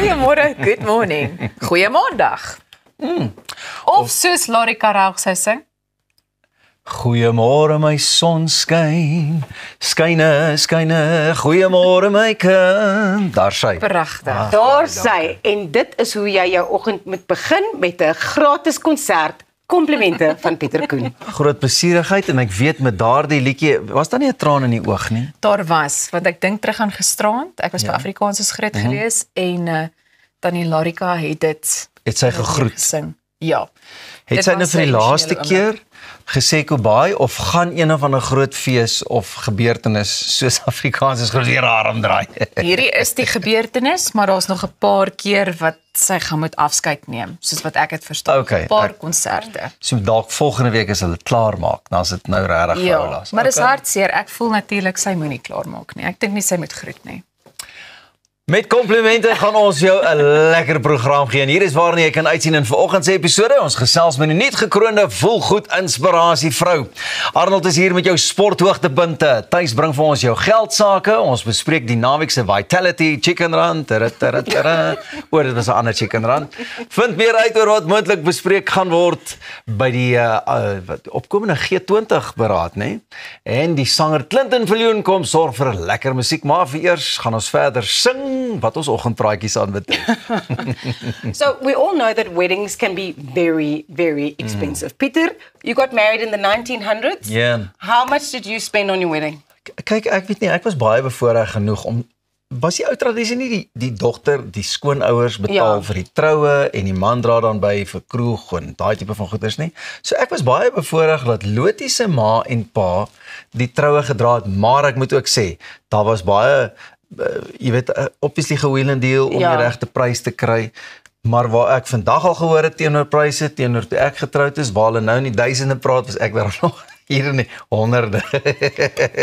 Goeiemôre, good morning. Goeiemaandag. Of soos Larika Raug sou sing. Goeiemôre my sonskyn, skyne, goeiemôre my kind. Daar sy. Pragtig. Daar sy, en dit is hoe jy jou oggend moet begin met 'n gratis konsert. Komplimente van Pieter Koen. Groot plesierigheid en ek weet met daardie liedjie, was daar nie 'n traan in die oog nie? Daar was, want ek dink terug aan gisteraand. Ek was by Afrikaans groot gewees en Tannie Larika het dit sy gegroet gesing. Ja. Het sy nou vir die laaste keer gesê Kobai of gaan een of ander groot fees of gebeurtenis soos Afrikaans is groot weer arm draai? Hierdie is die gebeurtenis, maar daar's nog 'n paar keer wat sy gaan moet afskeid neem, soos wat ek het verstaan. Okay, 'n paar konserte. So dalk volgende week as hulle klaar maak, dan is dit nou regtig vir Ja, Oula's. maar dis hartseer. Ek voel natuurlik sy moenie klaar maak nie. Ek dink nie sy moet groet nie. Met komplimente gaan ons jou 'n lekker program gee. En hier is waarna jy kan uitsien in vanoggend se episode. Ons gesels met 'n nuut gekroonde volgoed inspirasie vrou. Arnold is hier met jou sporthoogtepunte. Thys bring vir ons jou geldsaake. Ons bespreek die naweek se Vitality Chicken Run. Oor dit was 'n ander Chicken Run. Vind meer uit oor wat moontlik bespreek gaan word by die opkomende G20 beraad, né? En die sanger Clinton Viljoen kom sorg vir 'n lekker musiek, maar vir eers gaan ons verder sing wat ons oggendpraatjies aanbetref. So we all know that weddings can be very, very expensive. Pieter, you got married in the 1900s? Ja. How much did you spend on your wedding? Kyk, ek weet nie, ek was baie bevoorreg genoeg om was die ou tradisie nie die dogter, die skoonouers betaal vir die troue en die man dra dan by vir kroeg en daai tipe van goeders nie. So ek was baie bevoorreg dat Lotie se ma en pa die troue gedra het, maar ek moet ook sê, daar was baie jy weet, obviously gewheel and deal om die regte prys te kry, maar waar ek vandag al gehoor het teenoor pryse, teenoor toe ek getroud is, waar hulle nou in die duisende praat, was ek weer nog hier in die honderde.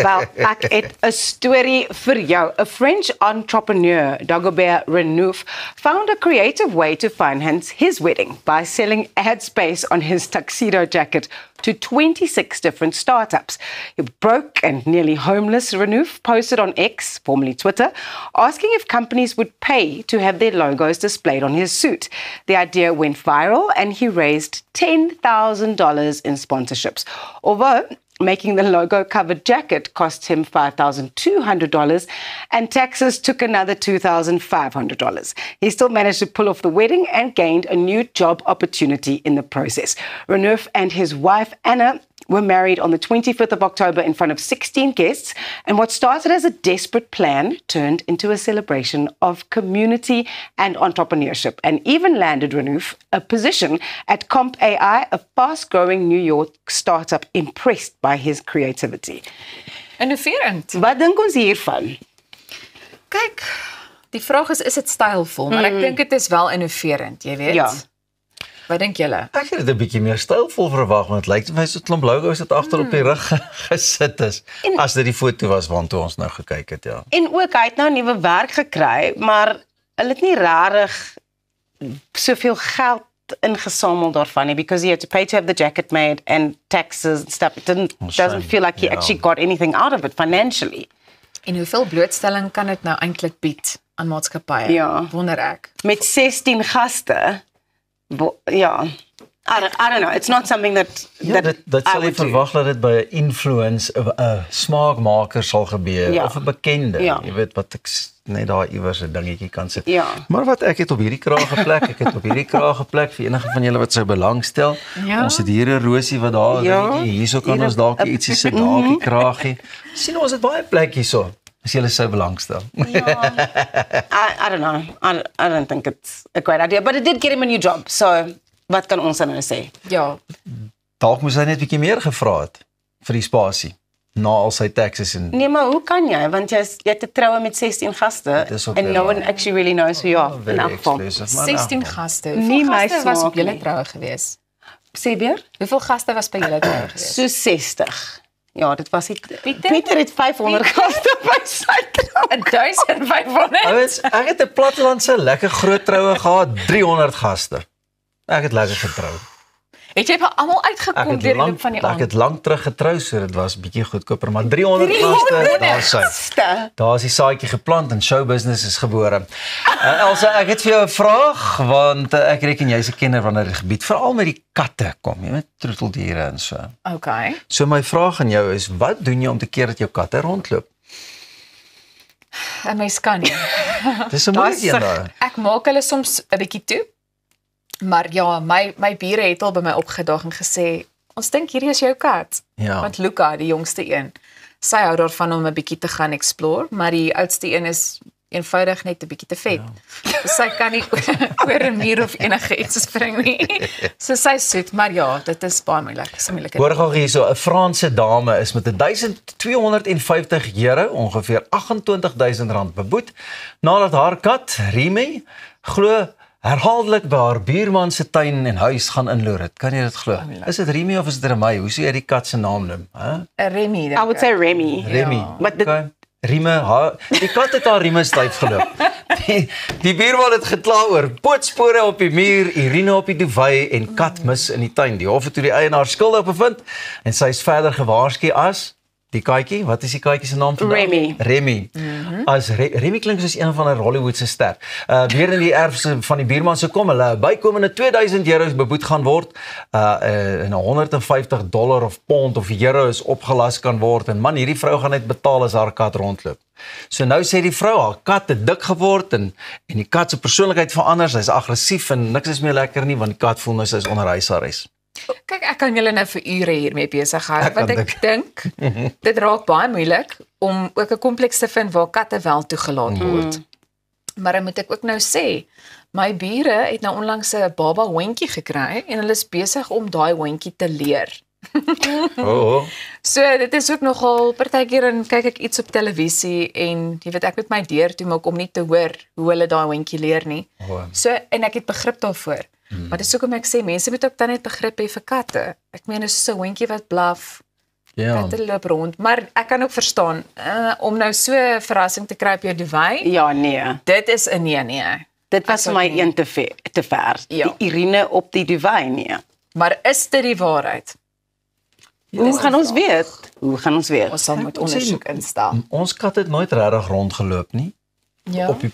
Wel, ek het 'n storie vir jou. A French entrepreneur, Dagobert Renouf, found a creative way to finance his wedding by selling ad space on his tuxedo jacket to 26 different startups. He broke and nearly homeless Renouf posted on X, formerly Twitter, asking if companies would pay to have their logos displayed on his suit. The idea went viral and he raised $10,000 in sponsorships. Although making the logo-covered jacket cost him $5,200 and taxes took another $2,500. He still managed to pull off the wedding and gained a new job opportunity in the process. Renouf and his wife, Anna, were married on the 25th of October in front of 16 guests, and what started as a desperate plan turned into a celebration of community and entrepreneurship, and even landed Renouf a position at Comp AI, a fast-growing New York startup impressed by his creativity. Innoverend. Wat dink ons hiervan? Kyk, die vraag is dit stylvol, maar ek dink dit is wel innoverend, jy weet. Ja. Wat dink julle? Ek het dit 'n bietjie meer stylvol verwag, want dit lyk vir my so 'n klomp logos wat agter op die rug gesit is. As dit die foto was waartoe ons nou gekyk het, ja. En ook, hy het nou nuwe werk gekry, maar hulle het nie rarig soveel geld ingesamel daarvan nie, because he had to pay to have the jacket made and taxes and stuff. It doesn't feel like he actually got anything out of it financially. En hoeveel blootstelling kan dit nou eintlik bied aan maatskappye? Ja. Wonder ek. Met 16 gaste, ja, I don't know, it's not something that Dit I sal jy would do. verwag dat dit by 'n influence, 'n smaakmaker sal gebeur, Ja. of 'n bekende, Ja. jy weet wat ek net daar iewers 'n dingetjie kan sit. Ja. Maar wat ek het op hierdie kraag geplek, ek het op hierdie kraag geplek vir enige van julle wat sou belangstel. Ja. Ons het hier 'n rosie wat daar, Ja. hierso kan Hier ons dalk ietsie sit, daar die kraagie. Sien ons het baie plek hierso. As julle sou belangstel. I don't know, I don't think it's a great idea, but it did get him a new job, so wat kan ons nou sê? Ja, Dalk moes hy net 'n bietjie meer gevra het vir die spasie na al sy taxes en Nee, maar hoe kan jy? Want jy het te troue met 16 gaste Dis ook and weer no waar. one actually really knows who you are. very In elk geval. exclusive. Maar in elk 16 geval. gaste. Nie Hoeveel my gaste was op smaak julle nie. troue gewees? Sê weer? Hoeveel gaste was by julle troue gewees? So 60. Ja, dit was Pieter het 500 gaste by sy troue. 1500. Ouens, ek het 'n plattelandse lekker groot troue gehad, 300 gaste. Ek het lekker getrou. Het jy vir almal uitgekom deur die loop van die Ek aand? het lank terug getrou, so dit was bietjie goedkoper, maar 300 gaste, daar sy. Daar is die saadjie geplant en show business is gebore. Elsa, ek het vir jou 'n vraag, want ek reken jy's 'n kenner van die gebied, veral met die katte kom, jy weet, troeteldiere en so. Okay. So my vraag aan jou is, wat doen jy om te keer dat jou katte rondloop? 'n Mens kan nie. Dis 'n moeilike een daar. Ek maak hulle soms 'n bietjie toe. Maar ja, my bure het al by my opgedaag en gesê, ons dink hierdie is jou kat. Ja. Want Luca, die jongste een, sy hou daarvan om 'n bietjie te gaan explore, maar die oudste een is eenvoudig net 'n bietjie te vet. Ja. Sy kan nie oor 'n muur of enige iets spring nie. So sy soet, maar ja, dit is baie moeilik. Dis 'n moeilike. Hoor gou hierso, 'n Franse dame is met 1250 euro, ongeveer 28.000 rand beboet, nadat haar kat, Remy, glo herhaaldelik by haar buurman se tuin en huis gaan inloer het. Kan jy dit glo? Is dit Remy of is dit Remy? Hoe sou jy die kat se naam noem? Remy. I would say Remy. Remy. But the- Okay. Rime, die kat het haar rieme styf geloop. Die buurman het gekla oor pootspore op die muur, urine op die duvet en kat mis in die tuin. Die hof het toe die eienaar skuldig bevind en sy is verder gewaarsku as die katjie. Wat is die katjie se naam vandag? Remy. Remy. As Remy klink soos een van 'n Hollywood se ster. Weer in die erfse van die buurman se kom hulle bykomende 2000 euros beboet gaan word. En $150 of pond of euro is opgelas kan word en man, hierdie vrou gaan net betaal as haar kat rondloop. So nou sê die vrou, haar kat het dik geword en die kat se persoonlikheid verander, sy's aggressief en niks is meer lekker nie want die kat voel nou sy is onder huisarrest. Kyk, ek kan julle nou vir ure hiermee besig hou, Ek want kan ek dink dit raak baie moeilik om ook 'n kompleks te vind waar katte wel toegelaat word. Maar dan moet ek ook nou sê, my bure het nou onlangs 'n baba hondjie gekry en hulle is besig om daai hondjie te leer. Oh. So dit is ook nogal partykeer dan kyk ek iets op televisie en jy weet ek met my deur toe maak om nie te hoor hoe hulle daai hondjie leer nie. Oh. So en ek het begrip daarvoor. Maar dis hoekom ek sê mense moet ook dan net begrip hê vir katte. Ek meen is so 'n hondjie wat blaf. Ja. Katte loop rond, maar ek kan ook verstaan om nou so 'n verrassing te kry op jou duvet. Ja, nee. Dit is 'n nee. Dit was vir my nie. een te ver. Ja. Die urine op die duvet, nee. Maar is dit die waarheid? Hoe gaan ons weet? Hoe gaan ons weet? Ons sal moet Ons sê- ondersoek instel. Ons kat het nooit regtig rondgeloop nie. Ja. Op die,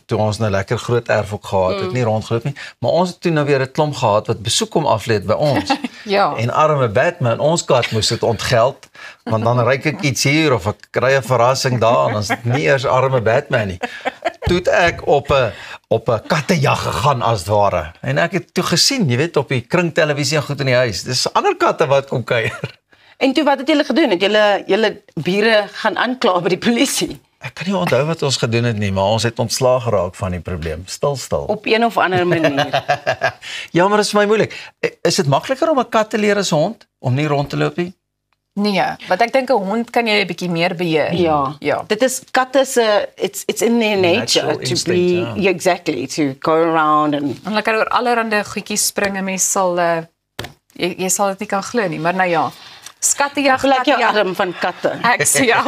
toe ons nou lekker groot erf ook gehad het, nie rondgeloop nie, maar ons het toe nou weer 'n klomp gehad wat besoek kom aflê het by ons. Ja. En arme Batman, ons kat moes dit ontgeld, want dan ryk ek iets hier of ek kry 'n verrassing daar en dan is dit nie eers arme Batman nie. Toe het ek op 'n kattejag gegaan as ware. En ek het toe gesien, jy weet, op die kringtelevisie en goed in die huis. Dis ander katte wat kom kuier. En toe wat het julle gedoen? Het julle bure gaan aankla by die polisie? Ek kan nie onthou wat ons gedoen het nie, maar ons het ontslaag geraak van die probleem. Stil. Op een of ander manier. Ja, maar dit is vir my moeilik. Is dit makliker om 'n kat te leer as 'n hond om nie rond te loop nie? Nee, want ek dink 'n hond kan jy 'n bietjie meer beheer. Ja. Dit is katte se it's in their nature Natural to instinct, be ja. yeah, exactly to go around and En hulle kan oor allerlei goedjies spring en mens sal jy sal dit nie kan glo nie, maar nou ja. Skattejag, gelyk jou skattejag. arm van katte. Ek sê ja.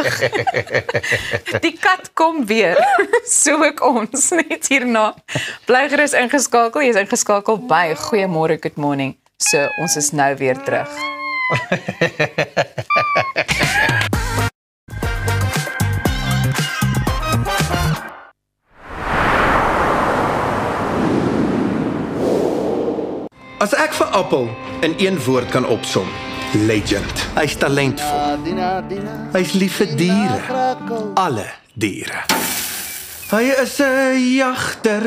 Die kat kom weer. So ook ons net hierna. Bly gerus ingeskakel. Jy's ingeskakel by Goeiemôre, Good Morning. So ons is nou weer terug. As ek vir Appel in een woord kan opsom, legend. Hy's talentvol. Hy's lief vir diere. Alle diere. Hy is 'n jagter.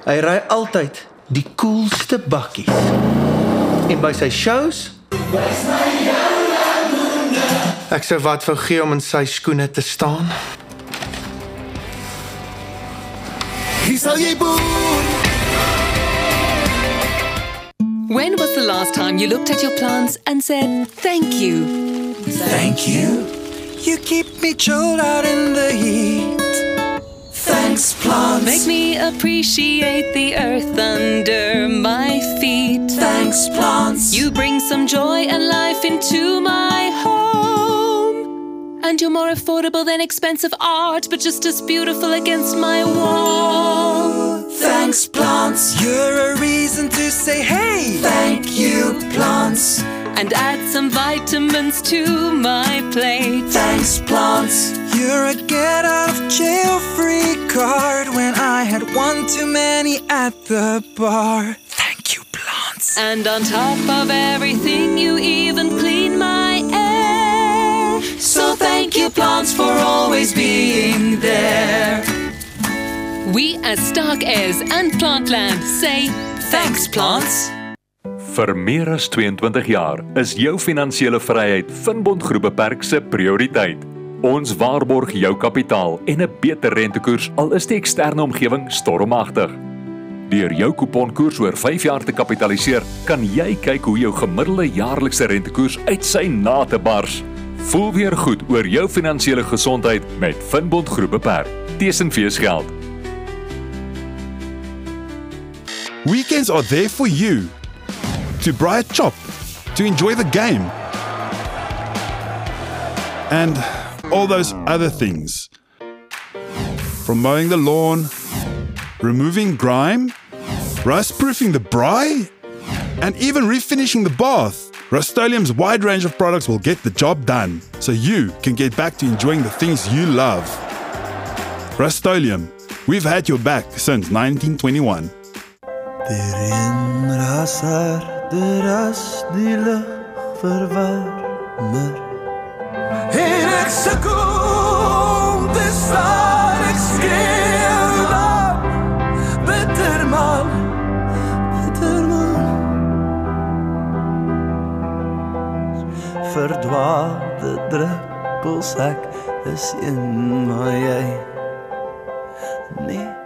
Hy ry altyd die coolste bakkies. En by sy shows ek sou wat wou gee om in sy skoene te staan. When was the last time you looked at your plants and said, thank you? Thank you. You keep me chilled out in the heat. Thanks, plants. Make me appreciate the earth under my feet. Thanks, plants. You bring some joy and life into my home. And you're more affordable than expensive art, but just as beautiful against my wall. Thanks, plants. You're a reason to say, hey. Thank you, plants. and add some vitamins to my plate. Thanks, plants. You're a get out of jail free card when I had one too many at the bar. Thank you, plants. And on top of everything, you even clean my air. So thank you, plants, for always being there. We as Stark Airs and Plantland say thanks, plants. Vir meer as 22 jaar is jou finansiële vryheid Finbond Groep Beperk se prioriteit. Ons waarborg jou kapitaal en 'n beter rentekoers al is die eksterne omgewing stormagtig. Deur jou kuponkoers oor 5 jaar te kapitaliseer, kan jy kyk hoe jou gemiddelde jaarlikse rentekoers uit sy nate bars. Voel weer goed oor jou finansiële gesondheid met Finbond Groep Beperk. Tesenfees geld. Weekends are there for you. To braai 'n chop, to enjoy the game, and all those other things. From mowing the lawn, removing grime, rust-proofing the braai, and even refinishing the bath. Rust-Oleum's wide range of products will get the job done, so you can get back to enjoying the things you love. Rust-Oleum, we've had your back since 1921. Die lug verwarmer. En ek sukkel om te staan, ek skreeu dan, bitter man. Verdwaalde druppels, ek is een, maar jy nee.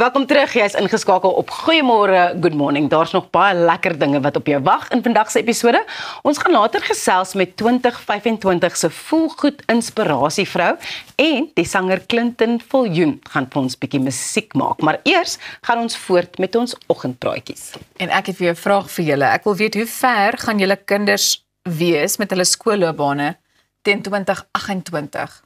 Welkom terug, jy is ingeskakel op Goeiemôre, Good Morning. Daar's nog baie lekker dinge wat op jou wag in vandag se episode. Ons gaan later gesels met 2025 se voelgoed inspirasievrou en die sanger Clinton Viljoen gaan vir ons bietjie musiek maak. Maar eers gaan ons voort met ons oggendpraatjies. En ek het weer 'n vraag vir julle. Ek wil weet hoe ver gaan julle kinders wees met hulle skoolloopbane teen 2028?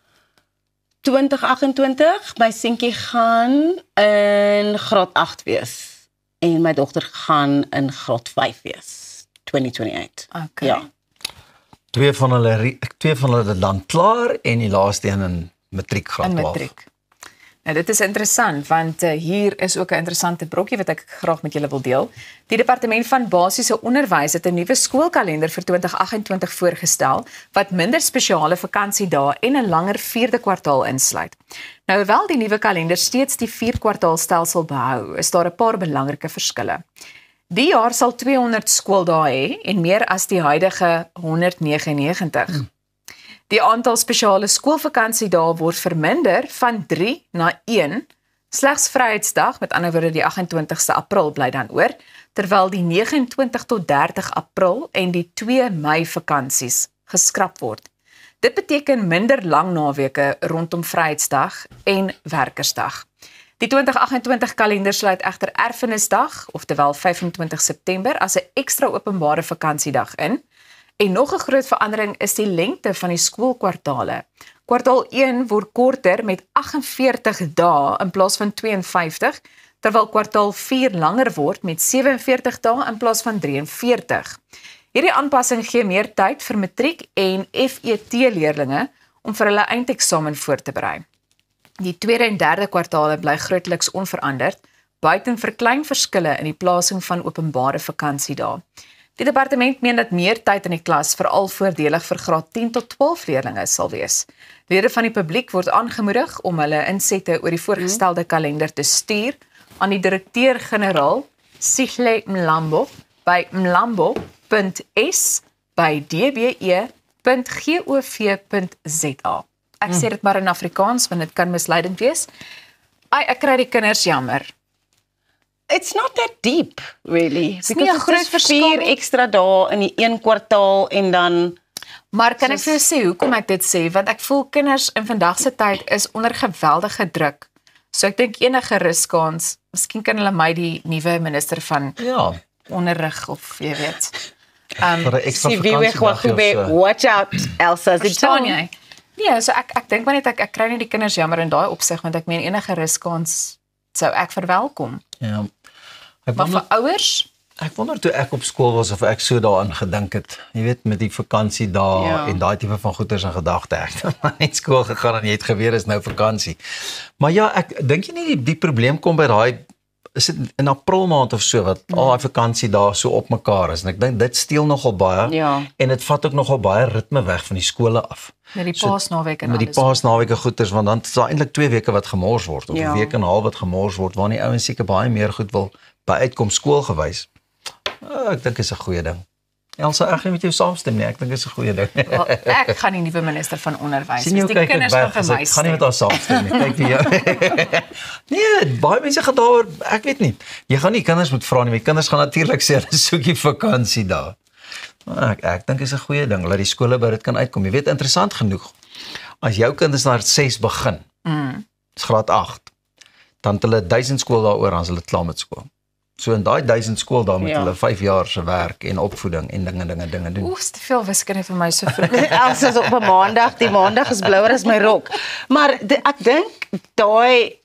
2028, my seentjie gaan in graad 8 wees en my dogter gaan in graad 5 wees, 2028. Okay. Ja. Twee van hulle dan klaar en die laaste een in matriek graad 12. In matriek. Nou, dit is interessant, want hier is ook 'n interessante brokkie wat ek graag met julle wil deel. Die Departement van Basiese Onderwys het 'n nuwe skoolkalender vir 2028 voorgestel, wat minder spesiale vakansiedae en 'n langer 4de kwartaal insluit. Nou, hoewel die nuwe kalender steeds die 4-kwartaalstelsel behou, is daar 'n paar belangrike verskille. Die jaar sal 200 skooldae hê en meer as die huidige 199. Die aantal spesiale skoolvakansiedae word verminder van 3 na 1. Slegs Vryheidsdag, met ander woorde die 28ste April bly dan oor, terwyl die 29 tot 30 April en die 2 Mei vakansies geskraap word. Dit beteken minder lang naweke rondom Vryheidsdag en Werkersdag. Die 2028 kalender sluit egter Erfenisdag, oftewel 25 September, as 'n ekstra openbare vakansiedag in. En nog 'n groot verandering is die lengte van die skoolkwartale. Kwartaal 1 word korter met 48 dae in plaas van 52, terwyl kwartaal 4 langer word met 47 dae in plaas van 43. Hierdie aanpassing gee meer tyd vir matriek en FET-leerlinge om vir hulle eindeksamen voor te berei. Die 2de en 3de kwartale bly grootliks onveranderd, buiten vir klein verskille in die plasing van openbare vakansiedae. Die departement meen dat meer tyd in die klas veral voordelig vir graad 10 tot 12 leerlinge sal wees. Lede van die publiek word aangemoedig om hulle insette oor die voorgestelde kalender te stuur aan die direkteur-generaal Sihle Mlambo by mlambo.s@dbe.gov.za. Ek sê dit maar in Afrikaans want dit kan misleidend wees. Ek kry die kinders jammer. It's not that deep, really. Dis nie 'n groot verskil 4 ekstra dae in die 1 kwartaal en dan. Maar kan ek vir jou sê hoekom ek dit sê? Want ek voel kinders in vandag se tyd is onder geweldige druk. So ek dink enige ruskans, miskien kan hulle my die nuwe minister van onderrig of jy weet. vir 'n ekstra Si vive vakansiedag of so. watch out, Elsa. Verstaan jy? Nee, so ek dink maar net ek kry nie die kinders jammer in daai opsig want ek meen enige riskans sou ek verwelkom. Ja. Ek Maar wonder, vir ouers, ek wonder toe ek op skool was of ek so daaraan gedink het. Jy weet met die vakansiedae Ja. en daai tipe van goeders in gedagte. Ek het maar net skool gegaan en jy het geweet is nou vakansie. Maar ja, ek dink jy nie die probleem kom by daai is dit in April maand of so wat al daai vakansie daar so op mekaar is en ek dink dit steel nogal baie Ja. en dit vat ook nogal baie ritme weg van die skole af. met die paasnaweek en Met die alles. paasnaweke goeders want dan is daar eintlik 2 weke wat gemors word of Ja. 'n week en 'n half wat gemors word waar die ouens seker baie meer goed wil by uitkom skool gewys. Ek dink is 'n goeie ding. Elsa, ek gaan met jou saamstem nie. Ek dink is 'n goeie ding. Wel, ek gaan die nuwe minister van onderwys. Sien jy Die kyk kinders gaan vir my ek gaan nie met stem. haar saamstem nie. Kyk vir jou. Nee, baie mense gaan daaroor, ek weet nie. Jy gaan nie kinders moet vra nie. My kinders gaan natuurlik sê hulle soek die vakansie daar. Maar ek dink is 'n goeie ding dat die skole by dit kan uitkom. Jy weet interessant genoeg. As jou kinders na 6 begin. Dis graad 8. Dan het hulle 1000 skool daaroor dan is hulle klaar met skool. So in daai 1000 skool daar moet Ja. hulle 5 jaar se werk en opvoeding en dinge doen. Oef, te veel wiskunde vir my so vroeg. Elsa is op 'n maandag, die maandag is blouer as my rok. Maar ek dink daai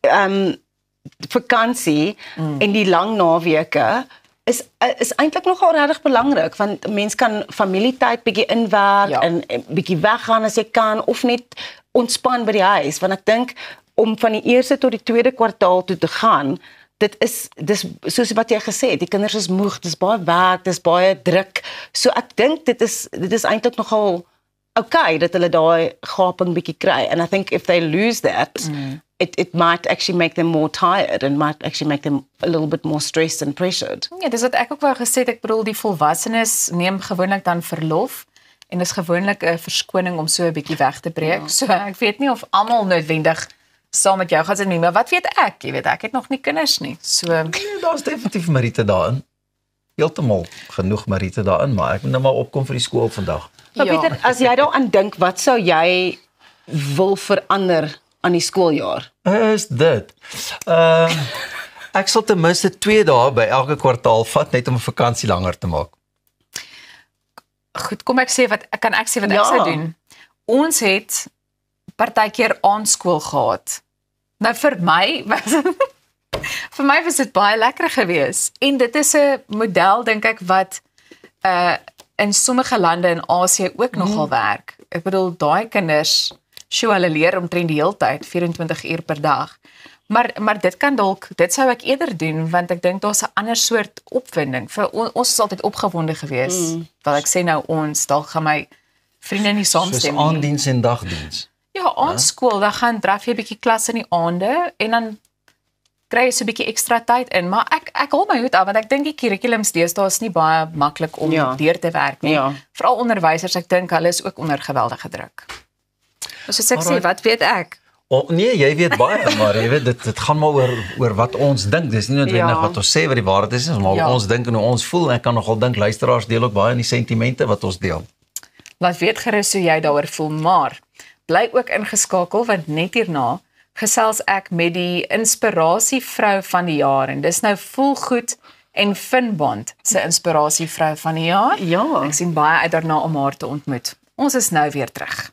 vakansie en die lang naweke is eintlik nogal regtig belangrik want mens kan familietyd bietjie inwerk Ja. en bietjie weggaan as jy kan of net ontspan by die huis want ek dink om van die eerste tot die tweede kwartaal toe te gaan dis soos wat jy gesê het, die kinders is moeg, dis baie werk, dis baie druk. So ek dink dit is eintlik nogal okay dat hulle daai gaping bietjie kry. And I think if they lose that, it might actually make them more tired and might actually make them a little bit more stressed and pressured. Ja, dis wat ek ook wou gesê het. Ek bedoel die volwassenes neem gewoonlik dan verlof en dis gewoonlik 'n verskoning om so 'n bietjie weg te breek. Ja. So ek weet nie of almal noodwendig saam met jou gaan sit nie, maar wat weet ek? Jy weet ek het nog nie kinders nie. So Nee, daar's definitief Marite daarin. Heeltemal genoeg Marite daarin, maar ek moet nou maar opkom vir die skool vandag. Maar Pieter, as jy daaraan dink, wat sou jy wil verander aan die skooljaar? Is dit. Ek sal ten minste 2 dae by elke kwartaal vat net om 'n vakansie langer te maak. goed, kom ek sê wat ek sê wat ek Ja. sou doen. Ons het partykeer aandskool gehad. Nou vir my was dit baie lekker geweest en dit is 'n model dink ek wat in sommige lande in Asië ook nogal werk. Ek bedoel daai kinders, hulle leer omtrent die hele tyd 24 uur per dag. Maar dit sou ek eerder doen want ek dink daar's 'n ander soort opwinding. Vir ons is altyd opgewonde geweest. Want ek sê nou ons, dalk gaan my vriende nie Soos saamstem nie. aanddiens en dagdiens. Ja, aandskool, dan gaan draf jy 'n bietjie klas in die aande en dan kry jy so 'n bietjie ekstra tyd in, maar ek hou my hoed af want ek dink die kurrikulums deesdae is nie baie maklik om deur te werk nie. Ja. Veral onderwysers, ek dink hulle is ook onder geweldige druk. Soos ek sê, Alright. wat weet ek? Nee, jy weet baie, maar jy weet dit gaan maar oor wat ons dink. Dis nie noodwendig Ja. wat ons sê wat die waarheid is, maar Ja. wat ons dink en hoe ons voel. En ek kan nogal dink luisteraars deel ook baie in die sentimente wat ons deel. Laat weet gerus hoe jy daaroor voel, maar bly ook ingeskakel want net hierna gesels ek met die inspirasievrou van die jaar en dis nou Voelgoed en Finbond se inspirasievrou van die jaar. Ja. Ek sien baie uit daarna om haar te ontmoet. Ons is nou weer terug.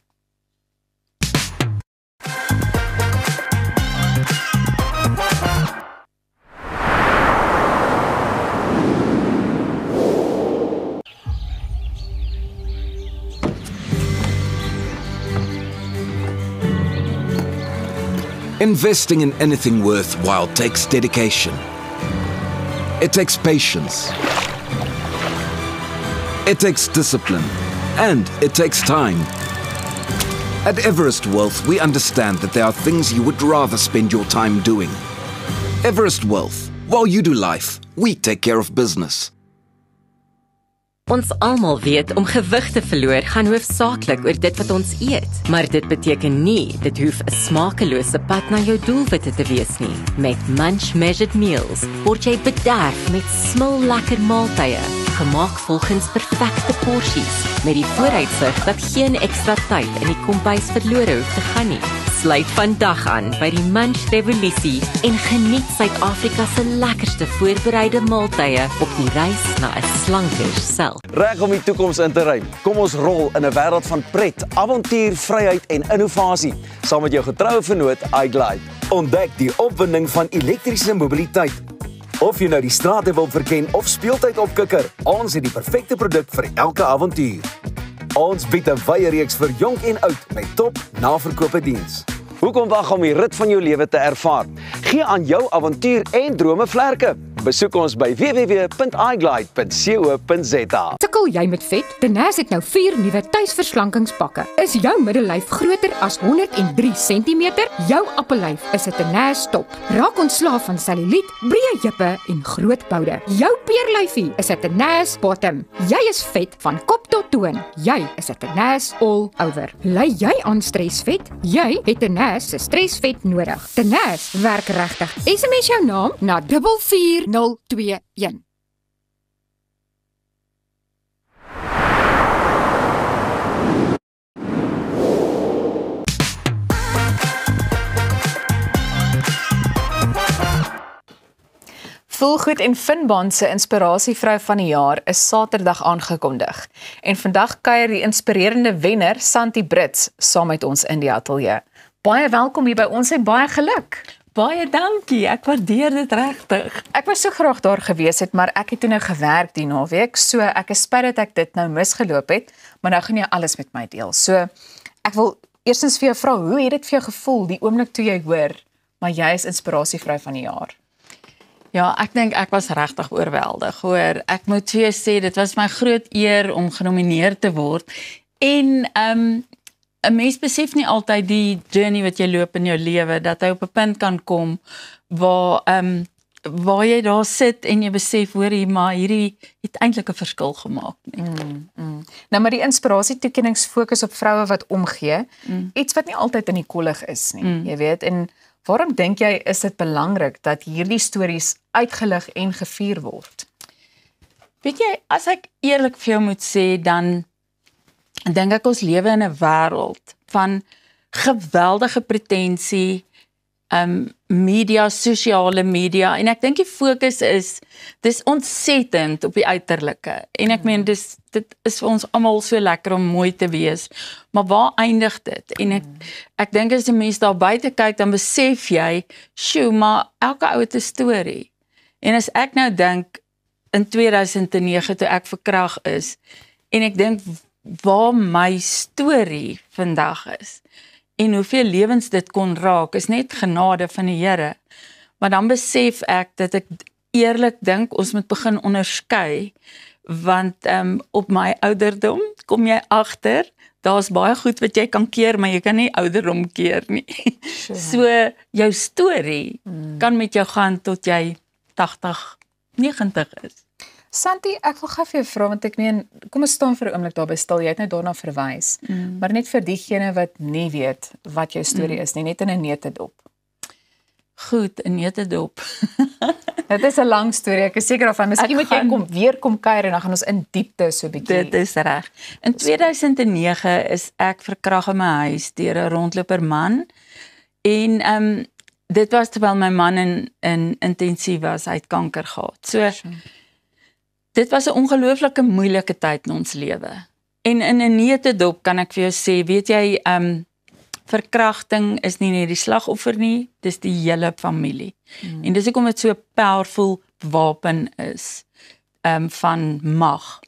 Investing in anything worthwhile takes dedication. It takes patience. It takes discipline. And it takes time. At Everest Wealth, we understand that there are things you would rather spend your time doing. Everest Wealth. While you do life, we take care of business. Ons almal weet om gewig te verloor gaan hoofsaaklik oor dit wat ons eet, maar dit beteken nie dit hoef 'n smakelose pad na jou doelwitte te wees nie. Met Munch Measured Meals word jy bederf met smil lekker maaltye, gemaak volgens perfekte porsies, met die vooruitsig dat geen ekstra tyd in die kombuis verlore hoef te gaan nie. Sluit vandag aan by die Munch Revolusie en geniet Suid-Afrika se lekkerste voorbereide maaltye op die reis na 'n slanker self. Reg om die toekoms in te ry. Kom ons rol in 'n wêreld van pret, avontuur, vryheid en innovasie saam met jou getroue vennoot iGlide. Ontdek die opwinding van elektriese mobiliteit. Of jy nou die strate wil verken of speeltyd opkikker, ons het die perfekte produk vir elke avontuur. Ons bied 'n wye reeks vir jonk en oud met top naverkope diens. Hoekom wag om die rit van jou lewe te ervaar? Gee aan jou avontuur en drome vlerke. Besoek ons by www.iglide.co.za. Sukkel jy met vet? Tenaas het nou 4 nuwe tuisverslankingspakke. Is jou middellyf groter as 103 cm? Jou appellyf is 'n Tenaas top. Raak ontslaaf van selluliet, breë heupe en groot boude. Jou peerlyfie is 'n Tenaas bottom. Jy is vet van kop tot toon. Jy is 'n Tenaas all over. Ly jy aan stresvet? Jy het Tenaas se stresvet nodig. Tenaas werk regtig. SMS jou naam na 44021. Voelgoed en Finbaan se inspirasievrou van die jaar is Saterdag aangekondig. En vandag kuier die inspirerende wenner Santi Brits saam met ons in die ateljee. Baie welkom hier by ons en baie geluk. Baie dankie, ek waardeer dit regtig. Ek was so graag daar gewees het, maar ek het toe nou gewerk die naweek, so ek is spyt dat ek dit nou misgeloop het, maar nou gaan jy alles met my deel. So ek wil eerstens vir jou vra, hoe het dit vir jou gevoel die oomblik toe jy hoor, maar jy is inspirasievrou van die jaar? Ja, ek dink ek was regtig oorweldig, hoor. Ek moet vir jou sê, dit was my groot eer om genomineer te word. En 'n mens besef nie altyd die journey wat jy loop in jou lewe, dat hy op 'n punt kan kom waar jy daar sit en jy besef, hoorie, maar hierdie het eintlik 'n verskil gemaak nie. Nou, maar die inspirasietoekennings fokus op vroue wat omgee, iets wat nie altyd in die kollig is nie, jy weet, en waarom dink jy is dit belangrik dat hierdie stories uitgelig en gevier word? Weet jy, as ek eerlik vir jou moet sê, dan dink ek ons lewe in 'n wêreld van geweldige pretensie, media, sosiale media, en ek dink die fokus is, dis ontsettend op die uiterlike, en ek meen, dit is vir ons almal so lekker om mooi te wees, maar waar eindig dit? En ek dink as die mens daar buite kyk, dan besef jy, sjoe, maar elke ou het 'n storie, en as ek nou dink, in 2009 toe ek verkrag is, en ek dink, waar my storie vandag is, en hoeveel lewens dit kon raak, is net genade van die Here. Maar dan besef ek dat ek eerlik dink, ons moet begin onderskei, want op my ouderdom kom jy agter, daar's baie goed wat jy kan keer, maar jy kan nie ouderdom keer nie. So, jou storie kan met jou gaan tot jy 80, 90 is. Santi, ek wil gou vir jou vra, want ek meen, kom ons staan vir 'n oomblik daarby stil, jy het nou daarna verwys, maar net vir diegene wat nie weet wat jou storie is nie, net in 'n neutedop. Goed, 'n neutedop. Dit is 'n lang storie, ek is seker daarvan, miskien moet jy kom kuier en dan gaan ons in diepte so 'n bietjie. Dit is reg. In 2009 is ek verkragt in my huis deur 'n rondloper man, en dit was terwyl my man in intensief was, hy het kanker gehad. So, dit was 'n ongelooflike moeilike tyd in ons lewe. En in 'n neutedop kan ek vir jou sê, weet jy, verkrachting is nie net die slagoffer nie, dis die hele familie. En dis hoekom dit so 'n powerful wapen is, van mag.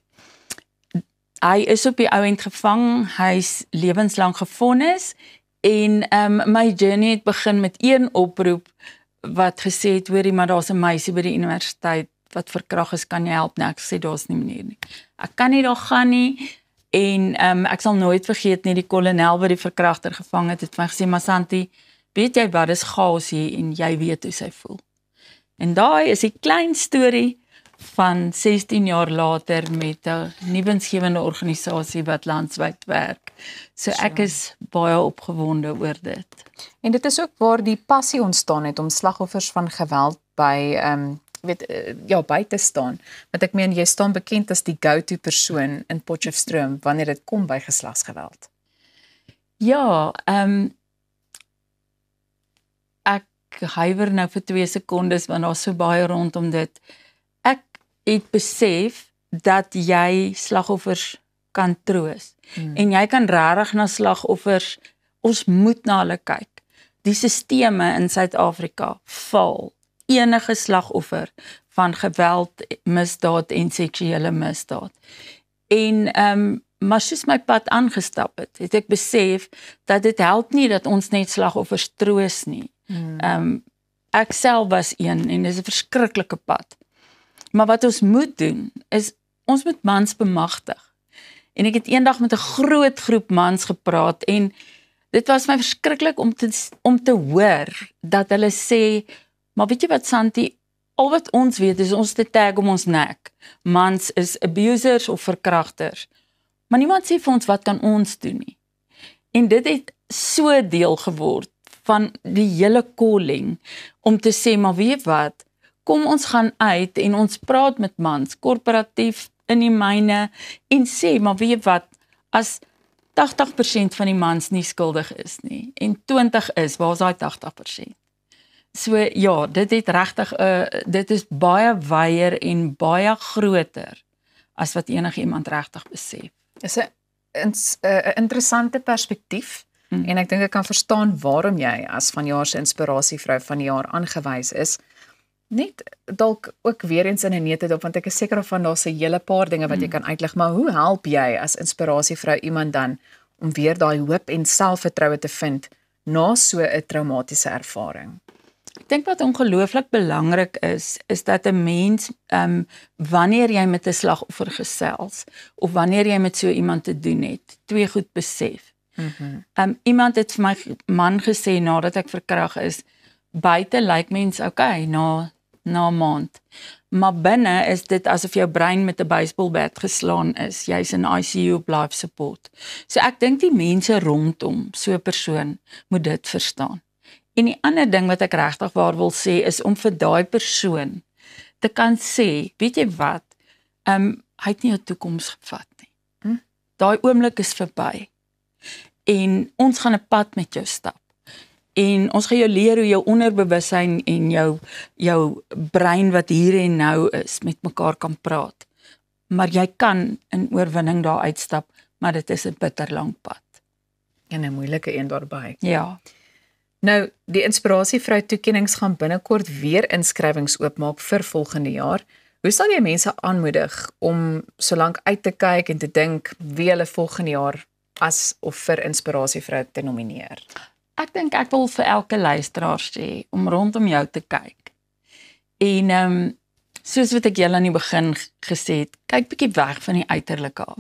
Hy is op die ou end gevang, hy's lewenslang gefonnis, en my journey het begin met een oproep, wat gesê het, hoorie, maar daar's 'n meisie by die universiteit, wat verkragt is, kan jy help? Nee, ek sê, daar's nie manier nie. Ek kan nie daar gaan nie, en ek sal nooit vergeet nie, die kolonel wat die verkragter gevang het my gesê, maar Santi, weet jy wat, dis chaos hier, en jy weet hoe sy voel. En daai is die klein storie van 16 jaar later met 'n nuwensgewende organisasie wat landwyd werk. So ek is baie opgewonde oor dit. En dit is ook waar die passie ontstaan het om slagoffers van geweld by by te staan. Want ek meen, jy staan bekend as die go-to persoon in Potchefstroom wanneer dit kom by geslagsgeweld. Ja, huiwer nou vir 2 sekondes want daar's so baie rondom dit. Ek het besef dat jy slagoffers kan troos. En jy kan regtig na slagoffers, ons moet na hulle kyk. Die sisteme in Suid-Afrika val enige slagoffer van geweld, misdaad en seksuele misdaad. En maar soos my pad aangestap het ek besef dat dit help nie dat ons net slagoffers troos nie. Ek self was een en dis 'n verskriklike pad. Maar wat ons moet doen is ons moet mans bemagtig. En ek het eendag met 'n groot groep mans gepraat en dit was my verskriklik om te hoor dat hulle sê, maar weet jy wat Santi, al wat ons weet is ons te tag om ons nek. Mans is abusers of verkragters. Maar niemand sê vir ons wat kan ons doen nie. En dit het so deel geword van die hele calling om te sê, maar weet wat, kom ons gaan uit en ons praat met mans, korporatief in die myne en sê, maar weet wat, as 80% van die mans nie skuldig is nie en 20 is, waar is daai 80%? So ja, dit het regtig dit is baie wyer en baie groter as wat enigiemand regtig besef. Dis 'n interessante perspektief en ek dink ek kan verstaan waarom jy as vanjaar se inspirasievrou van die jaar aangewys is. Net dalk ook weer eens in 'n neete dop, want ek is seker van daar's 'n hele paar dinge wat jy kan uitlig, maar hoe help jy as inspirasievrou iemand dan om weer daai hoop en selfvertroue te vind na so 'n traumatiese ervaring? Ek dink wat ongelooflik belangrik is dat 'n mens, wanneer jy met 'n slagoffer gesels, of wanneer jy met so iemand te doen het, 2 goed besef. Iemand het vir my man gesê, nadat ek verkrag is, buite lyk mens okay, na 'n maand. Maar binne is dit asof jou brein met 'n baseballbat geslaan is. Jy's in ICU op life support. So ek dink die mense rondom so 'n persoon moet dit verstaan. En die ander ding wat ek regtig waar wil sê is om vir daai persoon te kan sê, weet jy wat, hy het nie 'n toekoms gevat nie. Daai oomblik is verby. En ons gaan 'n pad met jou stap. En ons gaan jou leer hoe jou onderbewussyn en jou brein wat hier en nou is, met mekaar kan praat. Maar jy kan in oorwinning daar uitstap, maar dit is 'n bitterlang pad. En 'n moeilike een daarbey. Ja. Nou, die inspirasievrou toekennings gaan binnekort weer inskrywings oopmaak vir volgende jaar. Hoe sal jy mense aanmoedig om solank uit te kyk en te dink wie hulle volgende jaar as of vir inspirasievrou te nomineer? Ek dink ek wil vir elke luisteraar sê om rondom jou te kyk. En soos wat ek julle aan die begin gesê het, kyk bietjie weg van die uiterlike af.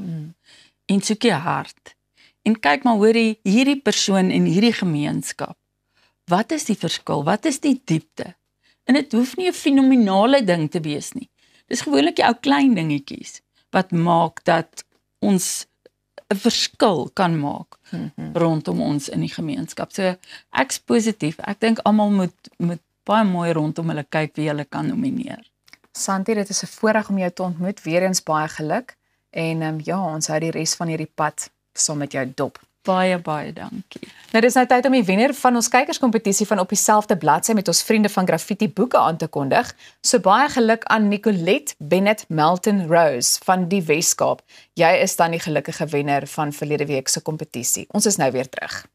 En soek jou hart. En kyk maar hoor hierdie persoon in hierdie gemeenskap. Wat is die verskil? Wat is die diepte? En dit hoef nie 'n fenominale ding te wees nie. Dis gewoonlik die ou klein dingetjies wat maak dat ons 'n verskil kan maak rondom ons in die gemeenskap. So ek's positief. Ek dink almal moet baie mooi rondom hulle kyk wie hulle kan nomineer. Santi, dit is 'n voorreg om jou te ontmoet. Weer eens baie geluk. En ja, ons hou die res van hierdie pad saam met jou dop. Baie dankie. Nou dis nou tyd om die wenner van ons kykerskompetisie van op dieselfde bladsy met ons vriende van Graffiti Boeke aan te kondig. So baie geluk aan Nicolette Bennett Melton Rose van die Weskaap. Jy is dan die gelukkige wenner van verlede week se kompetisie. Ons is nou weer terug.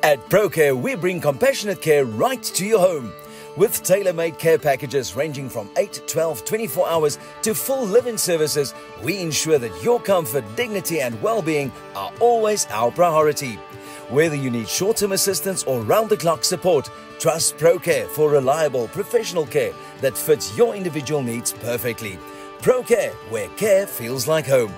At ProCare, we bring compassionate care right to your home. With tailor-made care packages ranging from 8, 12, 24 hours to full live-in services, we ensure that your comfort, dignity and well-being are always our priority. Whether you need short-term assistance or round-the-clock support, trust ProCare for reliable professional care that fits your individual needs perfectly. ProCare, where care feels like home.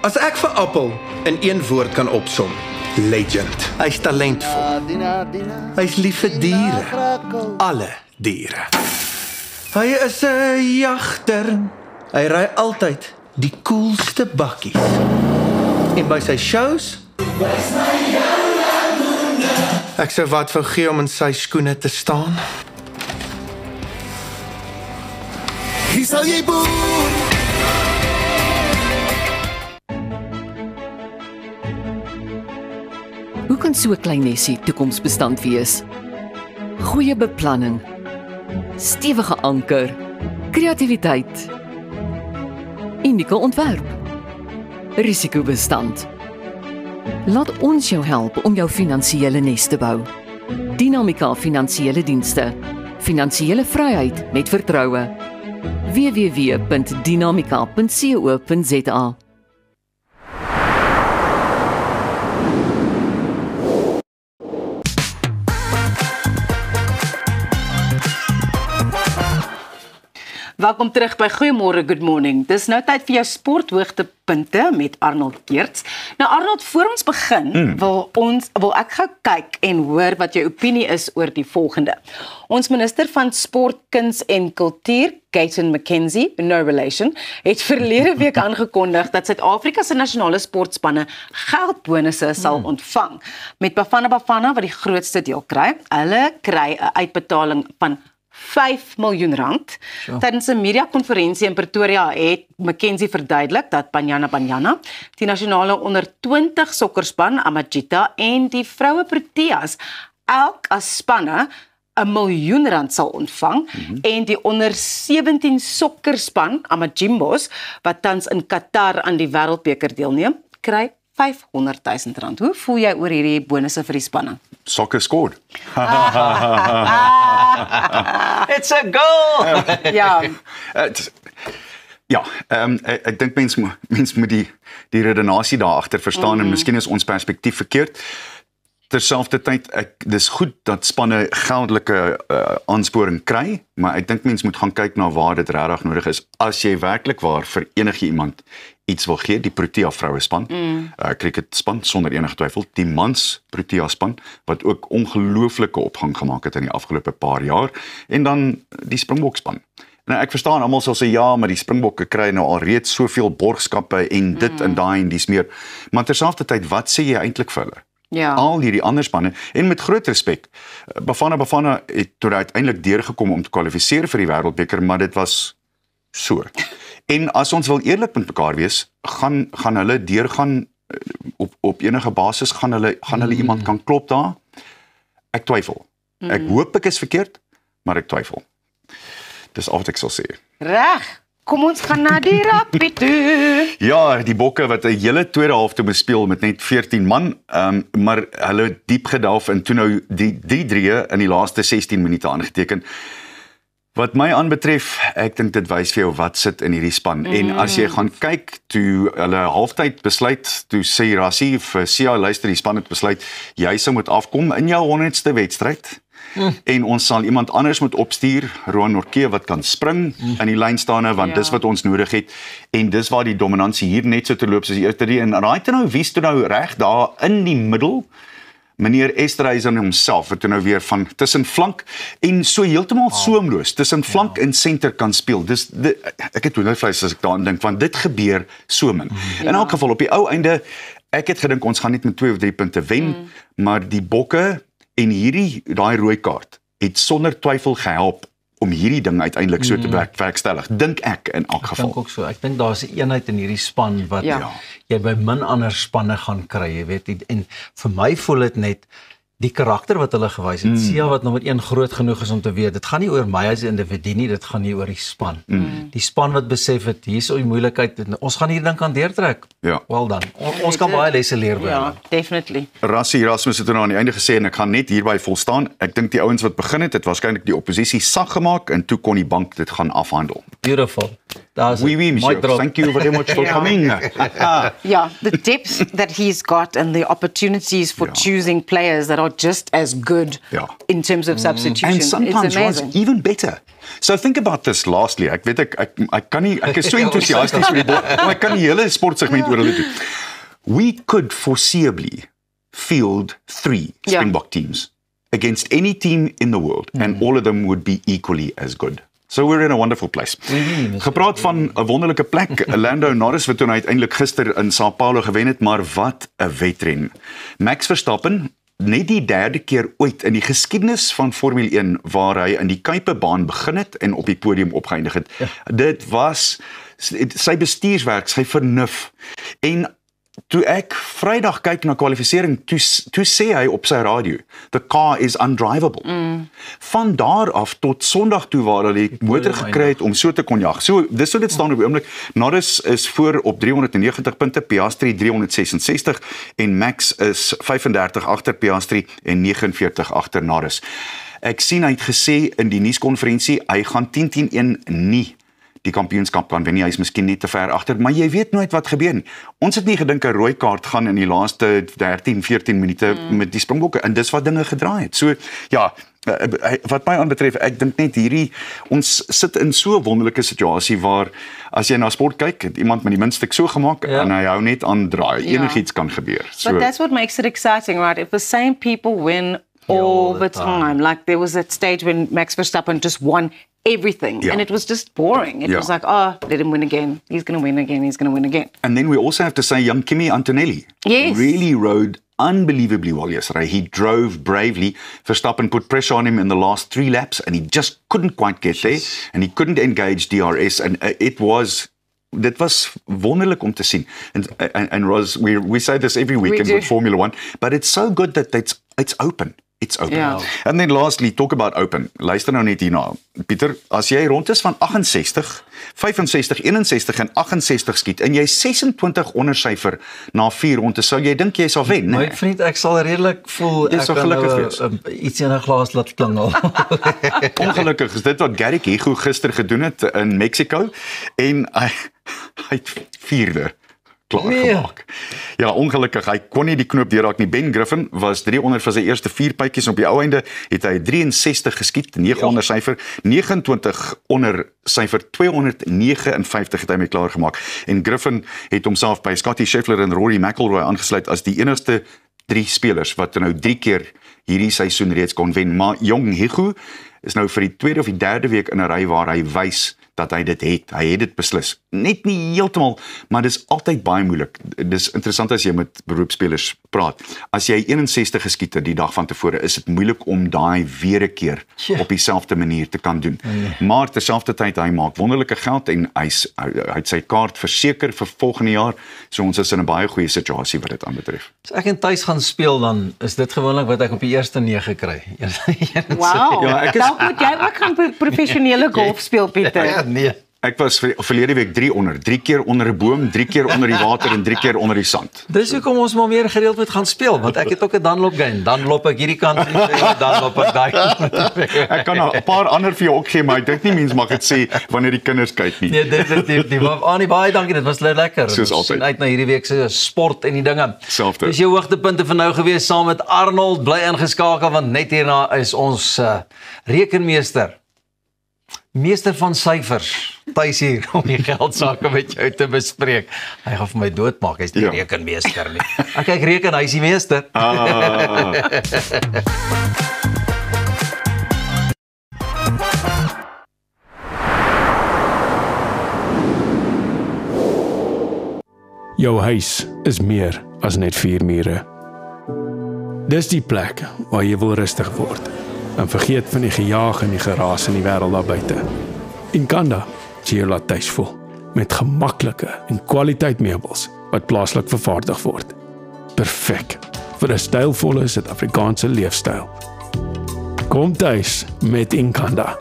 As ek vir Appel in een woord kan opsom, legend. Hy's talentvol. Hy's lief vir diere. Alle diere. Hy is 'n jagter. Hy ry altyd die coolste bakkies. En by sy shows ek sou wat wou gee om in sy skoene te staan. Hier sal jy boer. Hoe kan so 'n klein nesie toekomsbestand wees? Goeie beplanning, stewige anker, kreatiwiteit, unieke ontwerp, risikobestand. Laat ons jou help om jou finansiële nes te bou. Dinamika Finansiële Dienste. Finansiële vryheid met vertroue. www.dinamika.co.za. Welkom terug by Goeiemôre, Good Morning. Dis nou tyd vir jou sporthoogtepunte met Arnold Geerts. Nou Arnold, voor ons begin, wil ek gou kyk en hoor wat jou opinie is oor die volgende. Ons minister van Sport, Kuns en Kultuur, Gayton McKenzie, no relation, het verlede week aangekondig dat Suid-Afrika se nasionale sportspanne geldbonusse sal ontvang. Met Bafana Bafana wat die grootste deel kry. Hulle kry 'n uitbetaling van R5 miljoen. Tydens 'n media-konferensie in Pretoria het McKenzie verduidelik dat Banyana, die nasionale onder 20 sokkerspan Amajita en die vroue Proteas elk as spanne R1 miljoen sal ontvang en die onder 17 sokkerspan Amajimbos wat tans in Qatar aan die Wêreldbeker deelneem, kry R500,000. Hoe voel jy oor hierdie bonusse vir die spanne? Soccer scored. It's a goal! Ja. Ek dink mens moet die redenasie daar agter verstaan en miskien is ons perspektief verkeerd. Terselfdertyd, dis goed dat spanne geldelike aansporing kry, maar ek dink mens moet gaan kyk na waar dit regtig nodig is. As jy werklik waar vir enige iemand iets wil gee, die Protea vroue span, cricket span sonder enige twyfel, die mans Protea span wat ook ongelooflike opgang gemaak het in die afgelope paar jaar, en dan die Springbok span. Nou ek verstaan almal sal sê ja, maar die Springbokke kry nou al reeds soveel borgskappe en dit en daai en dis meer. Maar terselfdertyd, wat sê jy eintlik vir hulle? Ja. Al hierdie ander spanne, en met groot respek, Bafana het toe uiteindelik deurgekom om te kwalifiseer vir die Wêreldbeker, maar dit was so. En as ons wil eerlik met mekaar wees, gaan hulle deurgaan op enige basis, gaan hulle iemand kan klop daar? Ek twyfel. Ek hoop ek is verkeerd, maar ek twyfel. Dis al wat ek sal sê. Reg. Kom ons gaan na die rugby toe. Ja, die Bokke wat 'n hele tweede helfte bespeel met net 14 man, maar hulle diep gedelf en toe nou die 3 in die laaste 16 minute aangeteken. Wat my aanbetref, ek dink dit wys vir jou wat sit in hierdie span. En as jy gaan kyk toe hulle halftyd besluit, toe sê Rassie vir Sia, luister, die span het besluit jy sou moet afkom in jou 100ste wedstryd. En ons sal iemand anders moet opstuur, Roan Norke wat kan spring in die lynstaande, want dis wat ons nodig het, en dis waar die dominansie hier net so te loop soos die eerste 3, en raai toe nou, wie is toe nou reg daar in die middel? Meneer Esterhuizen homself, wat toe nou weer van tussen flank, en so heeltemal soomloos, tussen flank en center kan speel. Ek het hoendervleis as ek daaraan dink, want dit gebeur so min. In elk geval, op die ou einde, ek het gedink, ons gaan net met 2 of 3 punte wen, maar die Bokke en daai rooi kaart het sonder twyfel gehelp om hierdie ding uiteindelik so te werkstellig, dink ek in elk geval. Ek dink ook so. Ek dink daar's 'n eenheid in hierdie span wat jy by min ander spanne gaan kry, jy weet, en vir my voel dit net die karakter wat hulle gewys het. Sia wat nommer 1 groot genoeg is om te weet, dit gaan nie oor my as 'n individu nie, dit gaan nie oor die span. Die span wat besef het, hier is die moeilikheid, ons gaan hierdie ding kan deurtrek. Ja. Well done. Ons kan baie lesse leer by hulle. Ja, definitely. Rassie Erasmus het nou aan die einde gesê, en ek gaan net hierby volstaan, ek dink die ouens wat begin het waarskynlik die oppositie sag gemaak, en toe kon die bank dit gaan afhandel. Beautiful. Monsieur. Thank you very much for coming. Yeah, the depth that he's got and the opportunities for choosing players that are just as good in terms of substitution. And sometimes was even better. So think about this lastly. Ek weet ek is so enthousiasties vir die bal, maar ek kan die hele sportsegment oor hulle doen. We could foreseeably field 3 Springbok teams against any team in the world, and all of them would be equally as good. So we're in a wonderful place. Gepraat van 'n wonderlike plek, Lando Norris wat toe uiteindelik gister in Sao Paulo gewen het, maar wat 'n wedren. Max Verstappen, net die 3de keer ooit in die geskiedenis van Formule 1 waar hy in die Kuipebaan begin het en op die podium opgeëindig het. Dit was sy bestuurswerk, sy vernuf. En toe ek Vrydag kyk na kwalifisering, toe sê hy op sy radio, the car is undrivable. Van daar af tot Sondag toe waar hy die motor gekry het om so te kon jag. So, dis so dit staan op die oomblik. Norris is voor op 390 punte, Piastri 366 en Max is 35 agter Piastri en 49 agter Norris. Ek sien hy het gesê in die nuuskonferensie, hy gaan 10-10-1 nie die kampioenskap kan wen nie, hy is miskien net te ver agter, maar jy weet nooit wat gebeur nie. Ons het nie gedink 'n rooi kaart gaan in die laaste 13-14 minute met die Springbokke, en dis wat dinge gedraai het. So, ja, wat my aanbetref, ek dink net ons sit in so 'n wonderlike situasie waar, as jy na sport kyk, het iemand met die muntstuk so gemaak, en hy hou net aan draai, enigiets kan gebeur. So, but that's what makes it exciting, right? If the same people win all the time, like there was that stage when Max Verstappen just won everything, and it was just boring. It was like, let him win again. He's going to win again. He's going to win again. And then we also have to say young Kimi Antonelli really rode unbelievably well yesterday. He drove bravely. Verstappen put pressure on him in the last 3 laps, and he just couldn't quite get there, and he couldn't engage DRS, and dit was wonderlik om te sien. And Roz, we say this every weekend with Formula 1, but it's so good that it's open. It's open. And then lastly, talk about open. Luister nou net hierna. Pieter, as jy rond is van 68, 65, 61 en 68 skiet, en jy 26 ondersyfer na 4 rondes, sou jy dink jy sal wen, My vriend, ek sal redelik voel, ek kan iets in 'n glas laat klingel. Ongelukkig is dit wat Garrick Hego gister gedoen het in Mexico, en hy het 4de klaargemaak. Ja, ongelukkig, hy kon nie die knoop deurraak nie. Ben Griffin was 300 vir sy eerste 4 pytjies, op die ou einde het hy 63 geskiet, 9 onder syfer, 29 onder syfer, 259 het hy mee klaargemaak. En Griffin het homself by Scottie Scheffler en Rory McIlroy aangesluit as die enigste 3 spelers wat nou 3 keer hierdie seisoen reeds kon wen. Maar Jong Hego is nou vir die 2de of die 3de week in 'n ry waar hy wys dat hy dit het. Hy het dit beslis. Net nie heeltemal, maar dis altyd baie moeilik. Dis interessant as jy met beroepsspelers praat. As jy 61 geskiet het die dag van tevore, is dit moeilik om daai weer 'n keer op dieselfde manier te kan doen. Maar terselfdertyd, hy maak wonderlike geld en hy het sy kaart verseker vir volgende jaar. So ons is in 'n baie goeie situasie wat dit aanbetref. As ek in tuis gaan speel, dan is dit gewoonlik wat ek op die eerste 9 kry. Wow, dalk moet jy ook gaan professionele golf speel, Pieter. Nee. Ek was verlede week 3 keer onder 'n boom, 3 keer onder die water en 3 keer onder die sand. Dis hoekom ons maar meer gereeld moet gaan speel, want ek het ook 'n Dunlop game. Dan loop ek hierdie kant van die veld, dan loop ek daai kant. Ek kan 'n paar ander vir jou ook gee, maar ek dink nie mense mag dit sê wanneer die kinders kyk nie. Nee, definitief. Annie, baie dankie, dit was lekker. Soos altyd. Sien uit na hierdie week se sport en die dinge. Selfde. Dis jou hoogtepunte vir nou gewees saam met Arnold. Bly ingeskakel want net hierna is ons rekenmeester. Meester van syfers, tuis hier om die geldsaake met jou te bespreek. Hy gaan vir my doodmaak, hy's nie rekenmeester nie. Ek kyk reken, hy's die meester. Jou huis is meer as net 4 mure. Dis die plek waar jy wil rustig word en vergeet van die gejaag en die geraas in die wêreld daar buite. Inkanda sê jy laat tuis voel met gemaklike en kwaliteit meubels wat plaaslik vervaardig word. Perfek vir 'n stylvolle Suid-Afrikaanse leefstyl. Kom tuis met Inkanda.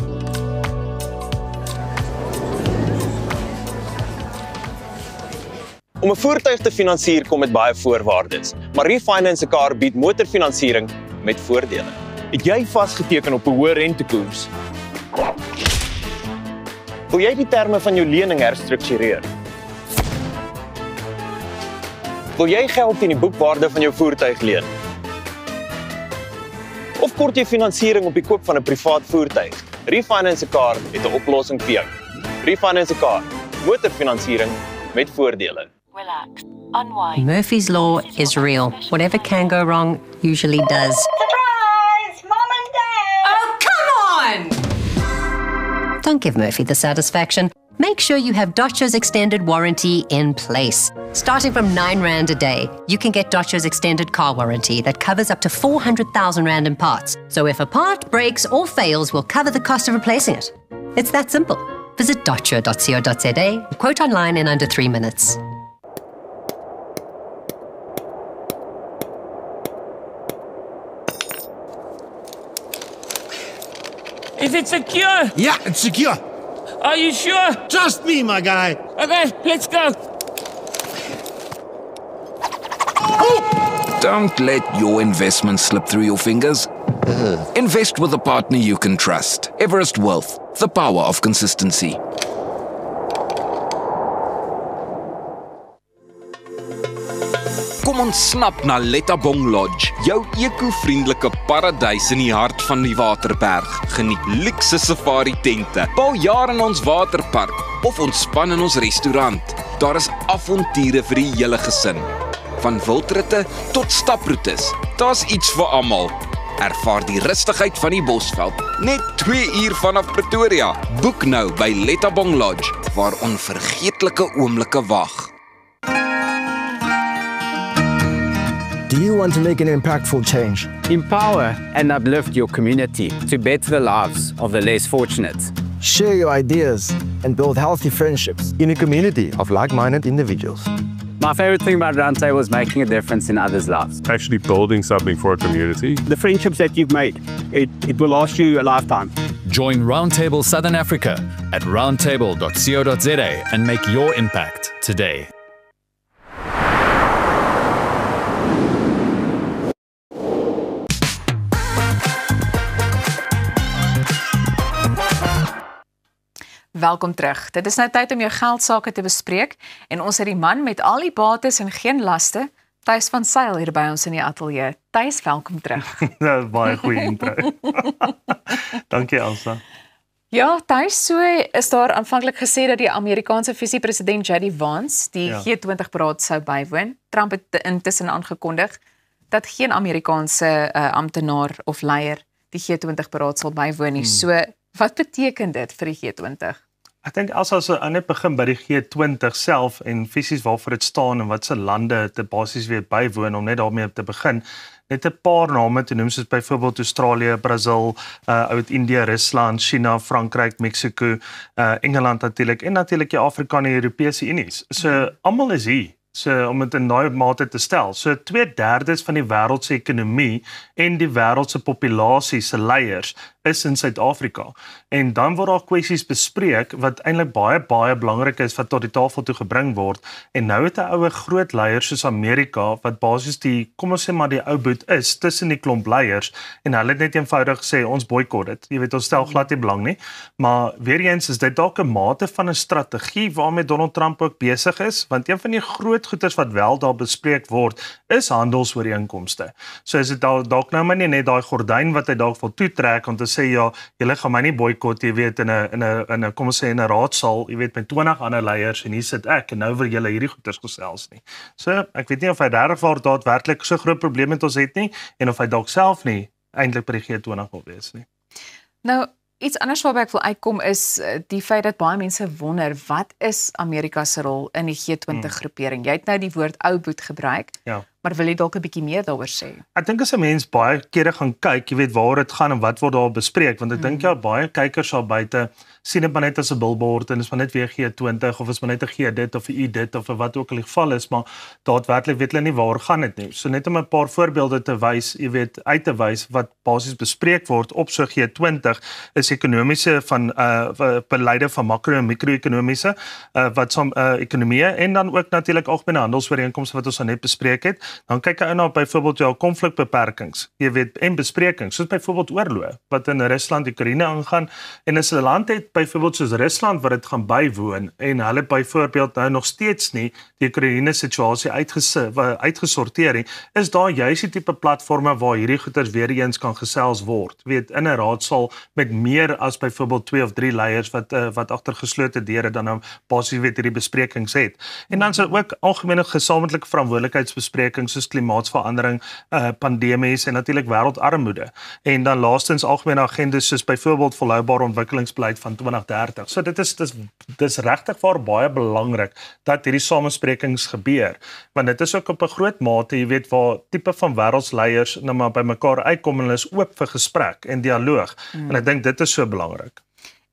Om 'n voertuig te finansier kom met baie voorwaardes, maar Refinance 'n Car bied motorfinansiering met voordele. Het jy vasgeteken op 'n hoë rentekoers? Wil jy die terme van jou lening herstruktureer? Wil jy geld teen die boekwaarde van jou voertuig leen? Of kort jy finansiering op die koop van 'n privaat voertuig? Refinance a Car het 'n oplossing vir jou. Refinance a Car, motorfinansiering met voordele. Relax. Unwind. Murphy's Law is real. Whatever can go wrong usually does. Surprise! Mom and Dad! Oh, come on! Don't give Murphy the satisfaction. Make sure you have Dodge's extended warranty in place. Starting from R9 a day, you can get Dodge's extended car warranty that covers up to 400,000 Rand in parts. So if a part breaks or fails, we'll cover the cost of replacing it. It's that simple. Visit dodge.co.za, quote online in under 3 minutes. Is it secure? Yeah, it's secure. Are you sure? Trust me, my guy. Okay, let's go. Don't let your investment slip through your fingers. Invest with a partner you can trust. Everest Wealth, the power of consistency. Kom ons snap na Lettabong Lodge, jou eco-vriendelike paradys in die hart van die Waterberg. Geniet luukse safari tente, bou jaar in ons waterpark of ontspan in ons restaurant. Daar is avonture vir die hele gesin. Van wildritte tot staproetes, daar's iets vir almal. Ervaar die rustigheid van die Bosveld, net 2 uur vanaf Pretoria. Boek nou by Lettabong Lodge, waar onvergeetlike oomblikke wag. Do you want to make an impactful change? Empower and uplift your community to better the lives of the less fortunate. Share your ideas and build healthy friendships in a community of like-minded individuals. My favorite thing about Roundtable is making a difference in others' lives. Actually building something for a community. The friendships that you've made, it will last you a lifetime. Join Roundtable Southern Africa at roundtable.co.za and make your impact today. Welkom terug. Dit is nou tyd om jou geldsaake te bespreek en ons het die man met al die bates en geen laste, Thys van Sail hier by ons in die ateljee. Thys, welkom terug. Baie goeie intro. Dankie Elsa. Ja, Thys, so is daar aanvanklik gesê dat die Amerikaanse visiepresident J.D. Vance die G20-beraad sou bywoon. Trump het intussen aangekondig dat geen Amerikaanse amptenaar of leier die G20-beraad sal bywoon nie. So, wat beteken dit vir die G20? Ek dink as ons net begin by die G20 self en fisies waarvoor dit staan en wat se lande dit basies weer bywoon om net daarmee te begin. Net 'n paar name te noem soos byvoorbeeld Australië, Brazil, Oud-Indië, Rusland, China, Frankryk, Mexico, Engeland natuurlik en natuurlik die Afrika en die Europese Unie. So almal is hier. So om dit in daai mate te stel. So 2/3 van die wêreld se ekonomie en die wêreld se populasie se leiers is in Suid-Afrika. En dan word daar kwessies bespreek wat eintlik baie belangrik is wat tot die tafel toe gebring word. En nou het 'n oue groot leier soos Amerika wat basies die kom ons sê maar die ou boet is tussen die klomp leiers en hulle het net eenvoudig gesê ons boikot dit. Jy weet ons stel glad nie belang nie. Maar weer eens is dit dalk 'n mate van 'n strategie waarmee Donald Trump ook besig is, want een van die groot goeders wat wel daar bespreek word is handelsooreenkomste. So is dit dalk nou maar nie net daai gordyn wat hy dalk wil toetrek om te sê ja, julle gaan my nie boikot, jy weet in 'n kom ons sê in 'n raadsaal, jy weet met 20 ander leiers en hier sit ek en nou wil julle hierdie goeders gesels nie. So ek weet nie of hy daadwerklik so groot probleem met ons het nie en of hy dalk self nie eintlik by die G20 wil wees nie. Nou, iets anders waarby ek wil uitkom is die feit dat baie mense wonder, wat is Amerika se rol in die G20 groepering? Jy het nou die woord ou boet gebruik, maar wil jy dalk 'n bietjie meer daaroor sê? Ek dink as 'n mens baie kere gaan kyk, jy weet waar dit gaan en wat word daar bespreek, want ek dink baie kykers daar buite sien dit maar net as 'n billboard en is maar net weer G20 of is maar net 'n G dit of 'n U dit of wat ook al die geval is, maar daadwerklik weet hulle nie waar gaan dit nie. So net om 'n paar voorbeelde te wys, jy weet uit te wys wat basies bespreek word op so G20 is ekonomiese van beleide van makro en mikro-ekonomiese wat ekonomie en dan ook natuurlik algemene handelsooreenkomste wat ons net bespreek het. Dan kyk jy na byvoorbeeld jou konflikbeperkings, jy weet en besprekings, soos byvoorbeeld oorlog wat in Rusland en Oekraïne aangaan en as 'n land het het byvoorbeeld soos Rusland wat dit gaan bywoon en hulle byvoorbeeld nou nog steeds nie die Oekraïne situasie uitgesorteer nie, is daar juis die tipe platforme waar hierdie goeters weer eens kan gesels word. Weet, in 'n raadsaal met meer as byvoorbeeld 2 of 3 leiers wat agter geslote deure dan nou basies weet hierdie besprekings het. En dan is daar ook algemene gesamentlike verantwoordelikheidsbesprekings soos klimaatsverandering, pandemies en natuurlik wêreldarmoede. En dan laastens algemene agendas soos byvoorbeeld volhoubare ontwikkelingsbeleid van 2030. So dit is regtig waar baie belangrik dat hierdie samesprekings gebeur, want dit is ook op 'n groot mate, jy weet, waar tipe van wêreldsleiers nou maar by mekaar uitkom en hulle is oop vir gesprek en dialoog. En ek dink dit is so belangrik.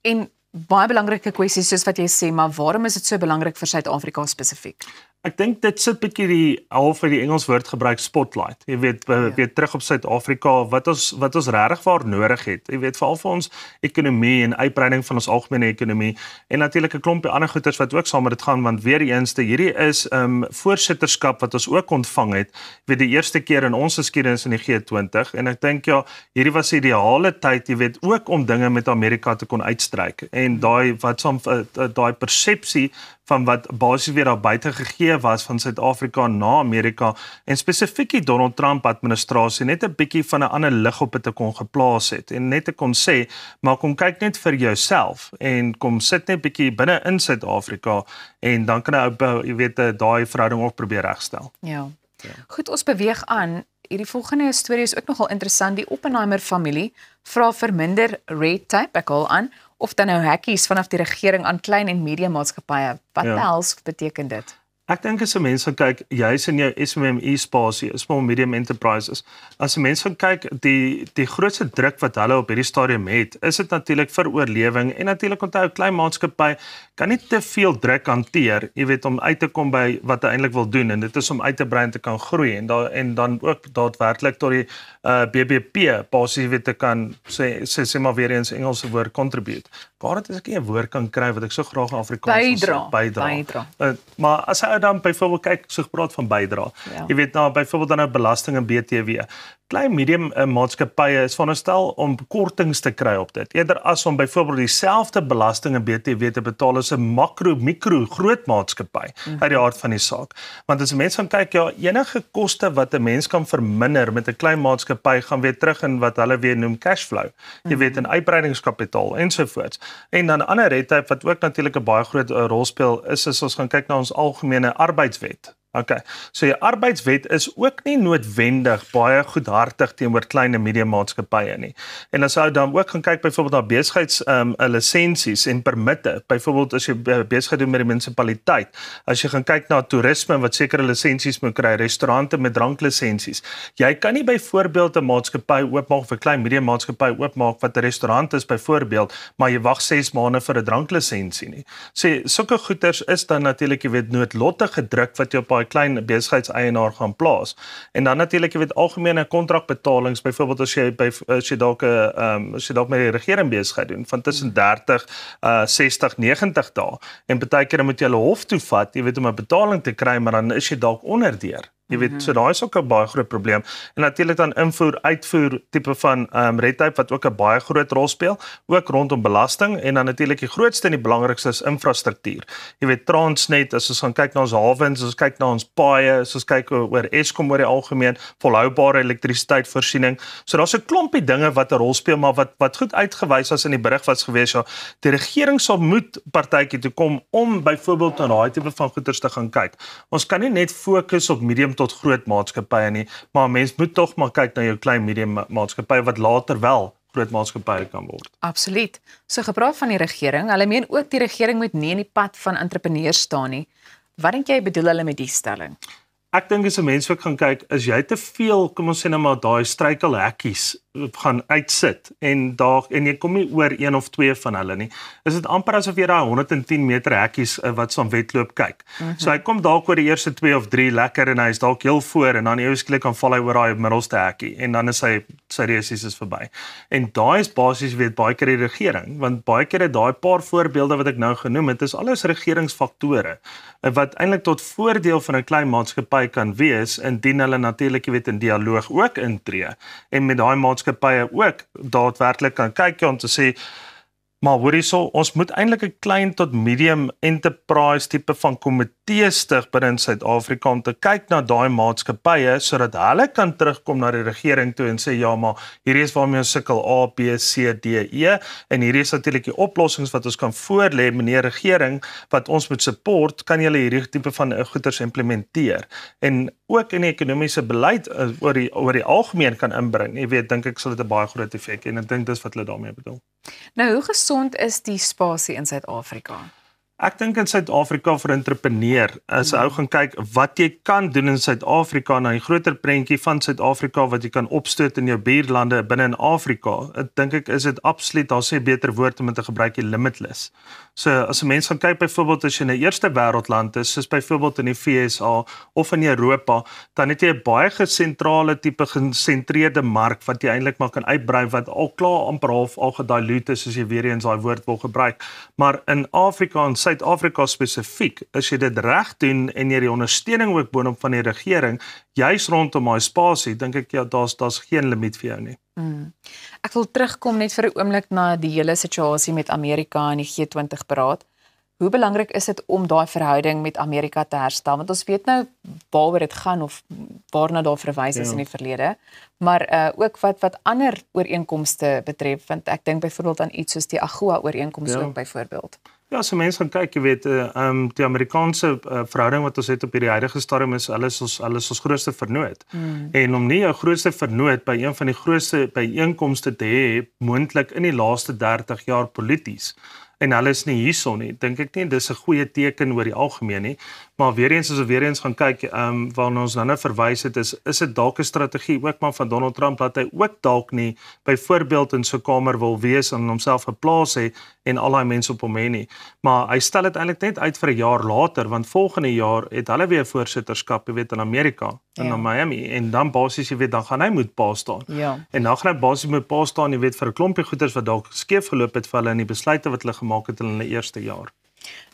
En baie belangrike kwessies soos wat jy sê, maar waarom is dit so belangrik vir Suid-Afrika spesifiek? Ek dink dit sit bietjie die half vir die Engels woord gebruik spotlight. Jy weet, weer terug op Suid-Afrika wat ons regtig waar nodig het. Jy weet, veral vir ons ekonomie en uitbreiding van ons algemene ekonomie en natuurlik 'n klompie ander goeders wat ook saam met dit gaan, want weer eens hierdie is voorsitterskap wat ons ook ontvang het, weet die eerste keer in ons geskiedenis in die G20 en ek dink ja, hierdie was die ideale tyd, jy weet, ook om dinge met Amerika te kon uitstryk en daai persepsie van wat basies weer daar buite gegee was van Suid-Afrika na Amerika en spesifiek die Donald Trump administrasie net 'n bietjie van 'n ander lig op dit te kon geplaas het en net te kon sê, maar kom kyk net vir jouself en kom sit net bietjie binne in Suid-Afrika en dan kan jy weet daai verhouding ook probeer regstel. Ja. Goed, ons beweeg aan. Hierdie volgende storie is ook nogal interessant. Die Oppenheimer familie vra vir minder red tape, ek haal aan, of dan nou hekkies vanaf die regering aan klein en medium maatskappye. Wat behels beteken dit? Ek dink as 'n mens gaan kyk, juis in jou SMME spasie, small medium enterprises, as 'n mens gaan kyk, die grootste druk wat hulle op hierdie stadium het, is dit natuurlik vir oorlewing en natuurlik onthou klein maatskappy kan nie te veel druk hanteer, jy weet, om uit te kom by wat hy eintlik wil doen en dit is om uit te brei en te kan groei en dan ook daadwerklik tot die BBP basies weet te kan sê maar weer eens Engelse woord contribute. Waar dit as ek 'n woord kan kry wat ek so graag in Afrikaans bydra. Maar as hy dan byvoorbeeld kyk, so gepraat van bydra. Ja. Jy weet nou byvoorbeeld dan nou belasting en BTW. Klein medium maatskappye is veronderstel om kortings te kry op dit. Eerder as om byvoorbeeld dieselfde belasting en BTW te betaal as 'n mikro groot maatskappy uit die aard van die saak. Want as 'n mens gaan kyk, ja, enige koste wat 'n mens kan verminder met 'n klein maatskappy gaan weer terug in wat hulle weer noem cashflow. Jy weet, in uitbreidingskapitaal ensovoorts. En dan 'n ander red tape wat ook natuurlik 'n baie groot rol speel is as ons gaan kyk na ons algemene arbeidswet. Okay. So die arbeidswet is ook nie noodwendig baie goedhartig teenoor klein en medium maatskappye nie. En as jy dan ook gaan kyk byvoorbeeld na besigheids lisensies en permitte, byvoorbeeld as jy besigheid doen met die munisipaliteit, as jy gaan kyk na toerisme wat sekere lisensies moet kry, restaurante met dranklisensies. Jy kan nie byvoorbeeld 'n maatskappy oopmaak vir klein medium maatskappy oopmaak wat 'n restaurant is byvoorbeeld, maar jy wag 6 maande vir 'n dranklisensie nie. So sulke goeders is dan natuurlik jy weet noodlottige druk wat jy op daai klein besigheidseienaar gaan plaas. En dan natuurlik jy weet algemene kontrakbetalings, byvoorbeeld as jy dalk met die regering besigheid doen van tussen 30, 60, 90 dae en baie keer moet jy hulle hof toe vat, jy weet om 'n betaling te kry, maar dan is jy dalk onderdeur. Jy weet, so daai is ook 'n baie groot probleem. En natuurlik dan invoer, uitvoer tipe van red tape wat ook 'n baie groot rol speel, ook rondom belasting en dan natuurlik die grootste en die belangrikste is infrastruktuur. Jy weet Transnet, as ons gaan kyk na ons hawens, as ons kyk na ons paaie, as ons kyk oor Eskom oor die algemeen, volhoubare elektrisiteitvoorsiening. So daar's 'n klompie dinge wat 'n rol speel, maar wat goed uitgewys as in die berig was gewees, ja, die regering sal moet partytjie toe kom om byvoorbeeld na daai tipe van goederes te gaan kyk. Ons kan nie net fokus op medium tot groot maatskappye nie, maar mens moet tog maar kyk na jou klein medium maatskappye wat later wel groot maatskappye kan word. Absoluut. So gepraat van die regering, hulle meen ook die regering moet nie in die pad van entrepreneurs staan nie. Wat dink jy bedoel hulle met die stelling? Ek dink as 'n mens ook gaan kyk, as jy te veel, kom ons sê nou maar daai struikelhekkies gaan uitsit en jy kom nie oor een of twee van hulle nie. Is dit amper asof jy daai 110 meter hekkies wat so 'n wedloop kyk. So hy kom dalk oor die eerste 2 of 3 lekker en hy's dalk heel voor en dan ewesklik kan val hy oor daai middelste hekkie en dan is sy resies is verby. En daai is basies weet baie keer die regering, want baie keer het daai paar voorbeelde wat ek nou genoem het, is alles regeringsfaktore wat eintlik tot voordeel van 'n klein maatskappy kan wees indien hulle natuurlik jy weet in dialoog ook intree en met daai maatskappye ook daadwerklik kan kyk om te sê Maar hoor hierso, ons moet eintlik 'n klein tot medium enterprise tipe van komitee stig binne Suid-Afrika om te kyk na daai maatskappye sodat hulle kan terugkom na die regering toe en sê ja, maar hierdie is waarmee ons sukkel A, B, C, D, E en hierdie is natuurlik die oplossings wat ons kan voorlê, meneer regering, wat ons moet support, kan julle hierdie tipe van goeders implementeer. En ook in die ekonomiese beleid oor die algemeen kan inbring. Jy weet, dink ek sal dit 'n baie groot effek hê en ek dink dis wat hulle daarmee bedoel. Nou, hoe gesond is die spasie in Suid-Afrika? Ek dink in Suid-Afrika vir 'n entrepreneur, as ou gaan kyk wat jy kan doen in Suid-Afrika na die groter prentjie van Suid-Afrika wat jy kan opstoot in jou buurlande binne in Afrika, dink ek is dit absoluut, daar sê beter woord om te gebruik, die limitless. So as 'n mens gaan kyk byvoorbeeld as jy in 'n eerste wêreldland is, soos byvoorbeeld in die VSA of in Europa, dan het jy 'n baie gesentrale tipe gesentreerde mark wat jy eintlik maar kan uitbrei wat al klaar amper half al gedilute is as jy weer eens daai woord wil gebruik. Maar in Afrika en Suid-Afrika spesifiek, as jy dit reg doen en jy die ondersteuning ook boonop van die regering, juis rondom daai spasie, dink ek ja, daar's geen limiet vir jou nie. Ek wil terugkom net vir 'n oomblik na die hele situasie met Amerika en die G20 beraad. Hoe belangrik is dit om daai verhouding met Amerika te herstel? Want ons weet nou waaroor dit gaan of waarna daar verwys is in die verlede, maar ook wat ander ooreenkomste betref, want ek dink byvoorbeeld aan iets soos die AGOA ooreenkomste ook byvoorbeeld. Ja, as mense gaan kyk, jy weet, die Amerikaanse verhouding wat ons het op hierdie huidige stadium is, hulle is ons grootste vernoot. En om nie jou grootste vernoot by een van die grootste byeenkomste te hê, moontlik in die laaste 30 jaar polities, en hulle is nie hierson nie, dink ek nie, dis 'n goeie teken oor die algemeen nie, maar weer eens as ons weer eens gaan kyk, waarna ons nou verwys het, is dit dalk 'n strategie ook maar van Donald Trump, dat hy ook dalk nie, byvoorbeeld in so 'n kamer wil wees en homself geplaas het, en al die mense op hom hê nie, maar hy stel dit eintlik net uit vir 'n jaar later, want volgende jaar het hulle weer voorsitterskap, jy weet, in Amerika, in Miami, en dan basies, jy weet, dan gaan hy moet paas staan, en dan gaan hy basies moet paas staan, jy weet, vir 'n klompie goeders wat dalk skeef geloop het vir hulle in die besluite wat hulle gemaak het in hulle eerste jaar.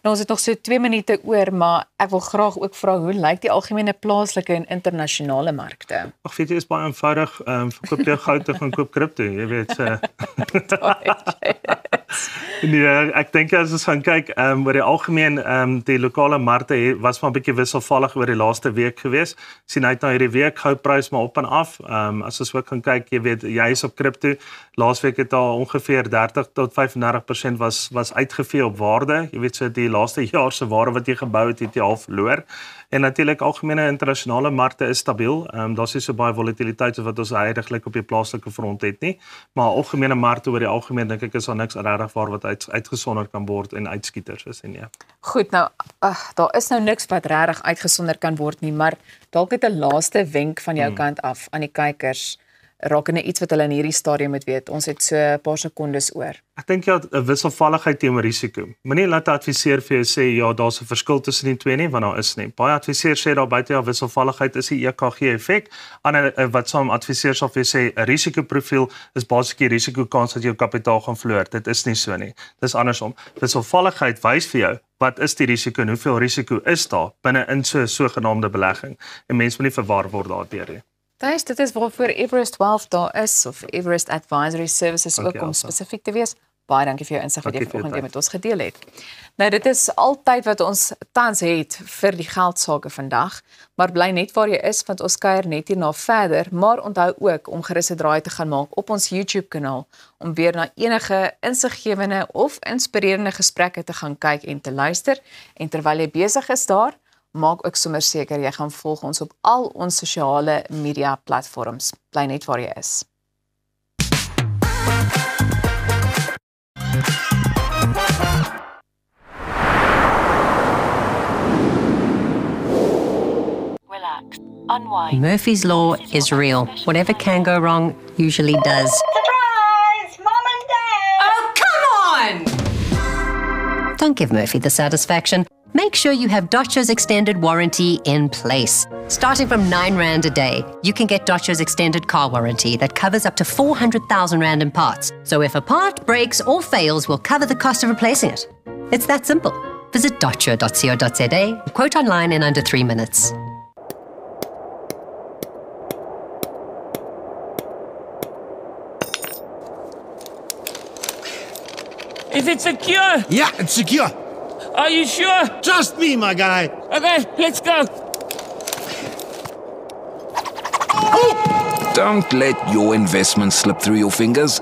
Nou, ons het nog so 2 minute oor, maar ek wil graag ook vra, hoe lyk die algemene plaaslike en internasionale markte? Ag, weet jy, is baie eenvoudig, verkoop jou goud of gaan koop kripto, jy weet. Nee, ek dink as ons gaan kyk, oor die algemeen, die lokale markte was maar 'n bietjie wisselvallig oor die laaste week gewees. Sien uit na hierdie week, goudprys maar op en af. As ons ook gaan kyk, jy weet, jy is op kripto, laasweek het al ongeveer 30 tot 35% was uitgevee op waarde. Jy weet, so die laaste jaar se waarde wat jy gebou het jy al verloor. En natuurlik algemene internasionale markte is stabiel. Daar's nie so baie volatiliteit wat ons heidaglik op die plaaslike front het nie, maar algemene markte oor die algemeen dink ek is daar niks regtig waar wat uitgesonder kan word en uitskieters is en ja. Goed, nou daar is nou niks wat regtig uitgesonder kan word nie, maar dalk het 'n laaste wenk van jou kant af aan die kykers rakende iets wat hulle in hierdie stadium moet weet. Ons het so 'n paar sekondes oor. Ek dink ja, 'n wisselvalligheid teenoor risiko. Moenie laat 'n adviseur vir jou sê ja, daar's 'n verskil tussen die twee nie, want daar is nie. Baie adviseurs sê daar buite ja, wisselvalligheid is die EKG effek. Ander wat saam adviseurs sal vir jou sê 'n risikoprofiel is basies die risikokans dat jou kapitaal gaan verloor. Dit is nie so nie. Dis andersom. Wisselvalligheid wys vir jou wat is die risiko en hoeveel risiko is daar binne in so 'n sogenaamde belegging. En mense moet nie verwar word daardeur nie. Dit is waarvoor Everest Wealth daar is, of Everest Advisory Services ook om spesifiek te wees. Baie dankie vir jou insig wat jy vanoggend met ons gedeel het. Nou, dit is altyd wat ons tans het vir die geldsaake vandag, maar bly net waar jy is, want ons kuier net hierna verder, maar onthou ook om gerus 'n draai te gaan maak op ons YouTube-kanaal, om weer na enige insiggewende of inspirerende gesprekke te gaan kyk en te luister, en terwyl jy besig is daar, maak ook sommer seker jy gaan volg ons op al ons sosiale media platforms. Bly net waar jy is. Relax. Unwind. Murphy's Law is real. Whatever can go wrong usually does. Surprise! Mom and Dad! Oh, come on! Don't give Murphy the satisfaction. Make sure you have Dodge's extended warranty in place. Starting from R9 a day, you can get Dodge's extended car warranty that covers up to 400,000 Rand in parts. So if a part breaks or fails, we'll cover the cost of replacing it. It's that simple. Visit dodge.co.za, quote online in under 3 minutes. Is it secure? Yeah, it's secure. Are you sure? Trust me, my guy. Okay, let's go. Don't let your investment slip through your fingers.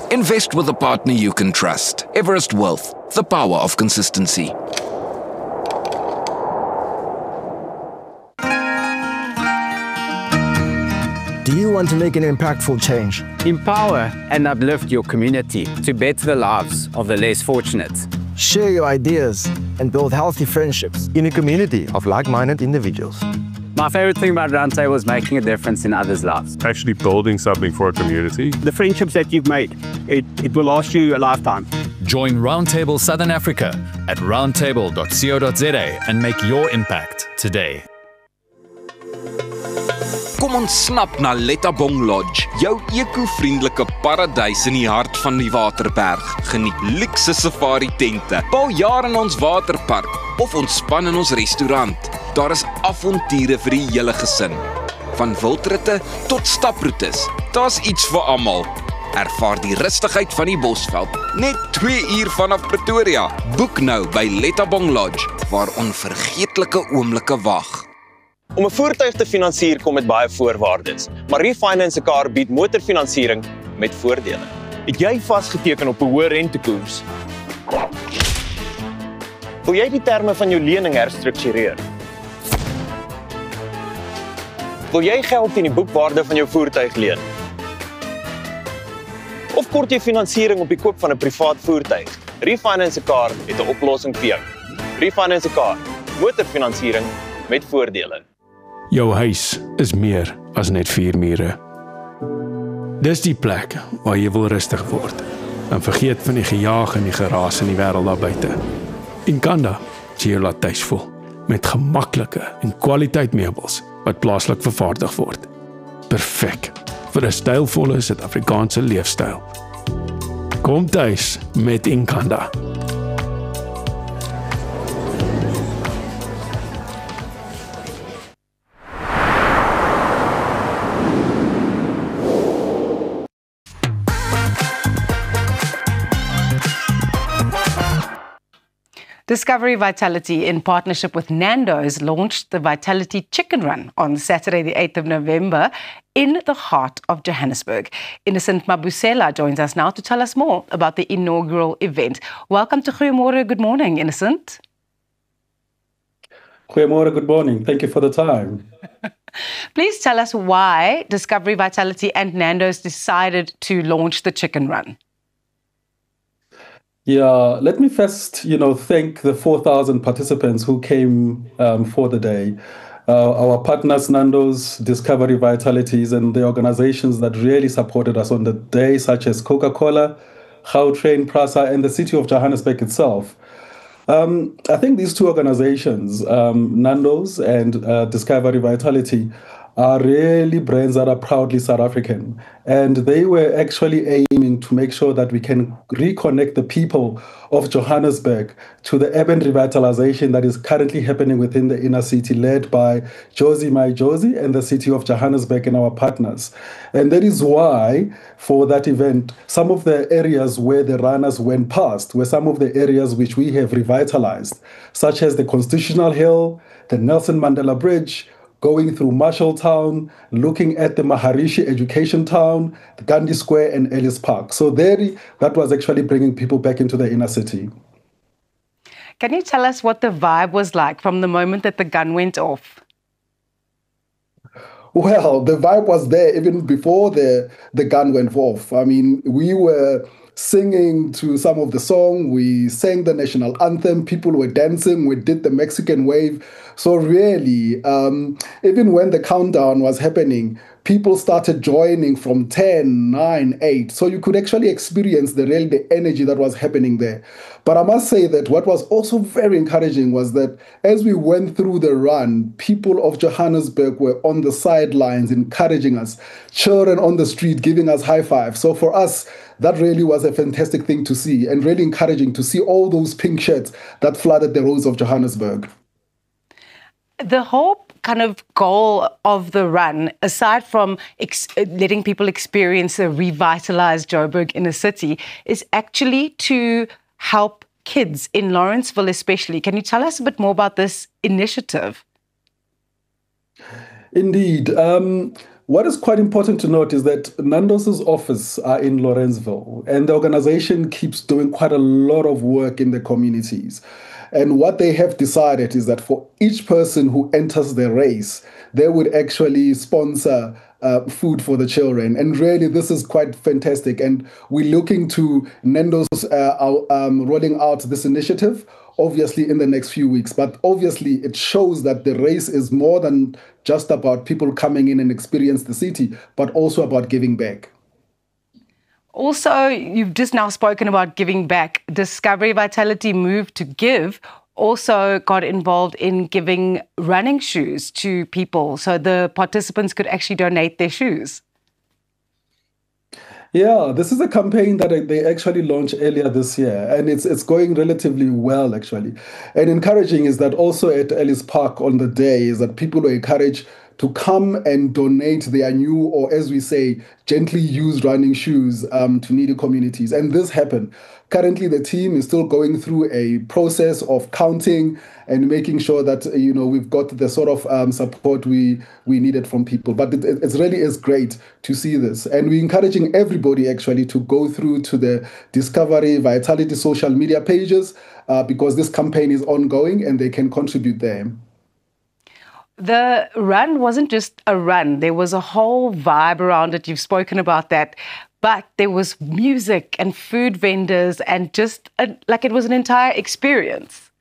Invest with a partner you can trust. Everest Wealth, the power of consistency. Do you want to make an impactful change? Empower and uplift your community to better the lives of the less fortunate. Share your ideas and build healthy friendships in a community of like-minded individuals. My favorite thing about Roundtable is making a difference in others' lives. Actually building something for a community. The friendships that you've made, it will last you a lifetime. Join Roundtable Southern Africa at roundtable.co.za and make your impact today. Kom ons snap na Lettabong Lodge, jou eco-vriendelike paradys in die hart van die Waterberg. Geniet luxe safari tente, bou jaar in ons waterpark of ontspan in ons restaurant. Daar is avonture vir die hele gesin. Van wildritte tot staproetes, daar's iets vir almal. Ervaar die rustigheid van die Bosveld, net 2 uur vanaf Pretoria. Boek nou by Lettabong Lodge, waar onvergeetlike oomblikke wag. Om 'n voertuig te finansier kom met baie voorwaardes, maar Refinance a Car bied motorfinansiering met voordele. Het jy vasgeteken op 'n hoë rentekoers? Wil jy die terme van jou lening herstruktureer? Wil jy geld teen die boekwaarde van jou voertuig leen? Of kort jy finansiering op die koop van 'n privaat voertuig? Refinance a Car het 'n oplossing vir jou. Refinance a Car, motorfinansiering met voordele. Jou huis is meer as net 4 mure. Dis die plek waar jy wil rustig word en vergeet van die gejaag en die geraas in die wêreld daar buite. Inkanda sê jy laat tuis voel met gemaklike en kwaliteit meubels wat plaaslik vervaardig word. Perfek vir 'n stylvolle Suid-Afrikaanse leefstyl. Kom tuis met Inkanda. Discovery Vitality, in partnership with Nando's, launched the Vitality Chicken Run on Saturday, the 8th of November, in the heart of Johannesburg. Innocent Mabusela joins us now to tell us more about the inaugural event. Welcome to Goeiemorgen. Good morning, Innocent. Goeiemorgen, good morning. Thank you for the time. Please tell us why Discovery Vitality and Nando's decided to launch the Chicken Run. Yeah, let me first, thank the 4,000 participants who came for the day. Our partners, Nando's, Discovery Vitalities, and the organizations that really supported us on the day, such as Coca-Cola, Gautrain, Prasa, and the city of Johannesburg itself. I think these two organizations, Nando's and Discovery Vitality, are really brands that are proudly South African. And they were actually aiming to make sure that we can reconnect the people of Johannesburg to the urban revitalization that is currently happening within the inner city, led by Josie My Josie and the city of Johannesburg and our partners. And that is why, for that event, some of the areas where the runners went past were some of the areas which we have revitalized, such as the Constitutional Hill, the Nelson Mandela Bridge, going through Marshalltown, looking at the Maharishi Education Town, the Gandhi Square, and Ellis Park. So that was actually bringing people back into the inner city. Can you tell us what the vibe was like from the moment that the gun went off? Well, the vibe was there even before the gun went off. I mean, we were singing to some of the song, we sang the national anthem, people were dancing, we did the Mexican wave. So really, even when the countdown was happening, people started joining from 10, 9, 8. So you could actually experience the energy that was happening there. But I must say that what was also very encouraging was that as we went through the run, people of Johannesburg were on the sidelines encouraging us, children on the street giving us high fives. So for us, that really was a fantastic thing to see and really encouraging to see all those pink shirts that flooded the roads of Johannesburg. The whole kind of goal of the run, aside from letting people experience a revitalized Joburg inner city, is actually to help kids in Lawrenceville especially. Can you tell us a bit more about this initiative? Indeed. What is quite important to note is that Nando's office are in Lawrenceville, and the organization keeps doing quite a lot of work in the communities. And what they have decided is that for each person who enters the race, they would actually sponsor food for the children. And really, this is quite fantastic. And we're looking to Nando's rolling out this initiative, obviously, in the next few weeks. But obviously, it shows that the race is more than just about people coming in and experience the city, but also about giving back. Also, you've just now spoken about giving back. Discovery Vitality Move to Give also got involved in giving running shoes to people so the participants could actually donate their shoes. Yeah, this is a campaign that they actually launched earlier this year, and it's going relatively well, actually. And encouraging is that also at Ellis Park on the day is that people were encouraged to come and donate their new, or as we say, gently used running shoes to needy communities. And this happened. Currently, the team is still going through a process of counting and making sure that, we've got the sort of support we needed from people. But it really is great to see this. And we're encouraging everybody actually to go through to the Discovery Vitality social media pages because this campaign is ongoing and they can contribute there. The run wasn't just a run. There was a whole vibe around it. You've spoken about that. But there was music and food vendors and just it was an entire experience.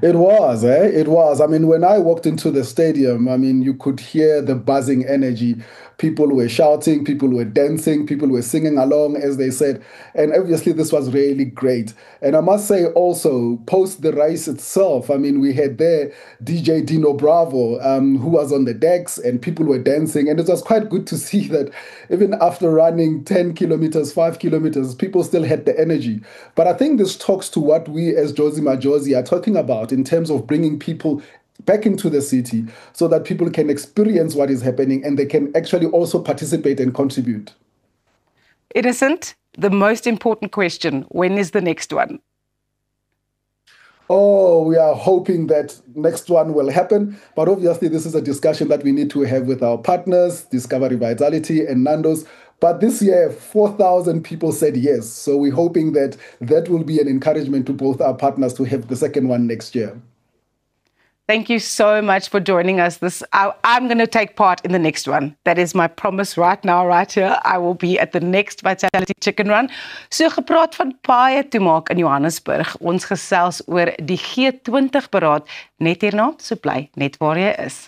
It was, It was. I mean, when I walked into the stadium, you could hear the buzzing energy. People were shouting, people were dancing, people were singing along, as they said. And obviously, this was really great. And I must say also, post the race itself, we had there DJ Dino Bravo, who was on the decks, and people were dancing. And it was quite good to see that even after running 10 kilometers, 5 kilometers, people still had the energy. But I think this talks to what we as Josie Majosi are talking about in terms of bringing people back into the city so that people can experience what is happening and they can actually also participate and contribute. Innocent, the most important question, when is the next one? Oh, we are hoping that next one will happen. But obviously, this is a discussion that we need to have with our partners, Discovery Vitality and Nando's. But this year, 4,000 people said yes. So we're hoping that that will be an encouragement to both our partners to have the second one next year. Thank you so much for joining us. I'm going to take part in the next one. That is my promise right now, right here. I will be at the next Vitality Chicken Run. So gepraat van paaie toe maak in Johannesburg. Ons gesels oor die G20 beraad net hierna, so bly net waar jy is.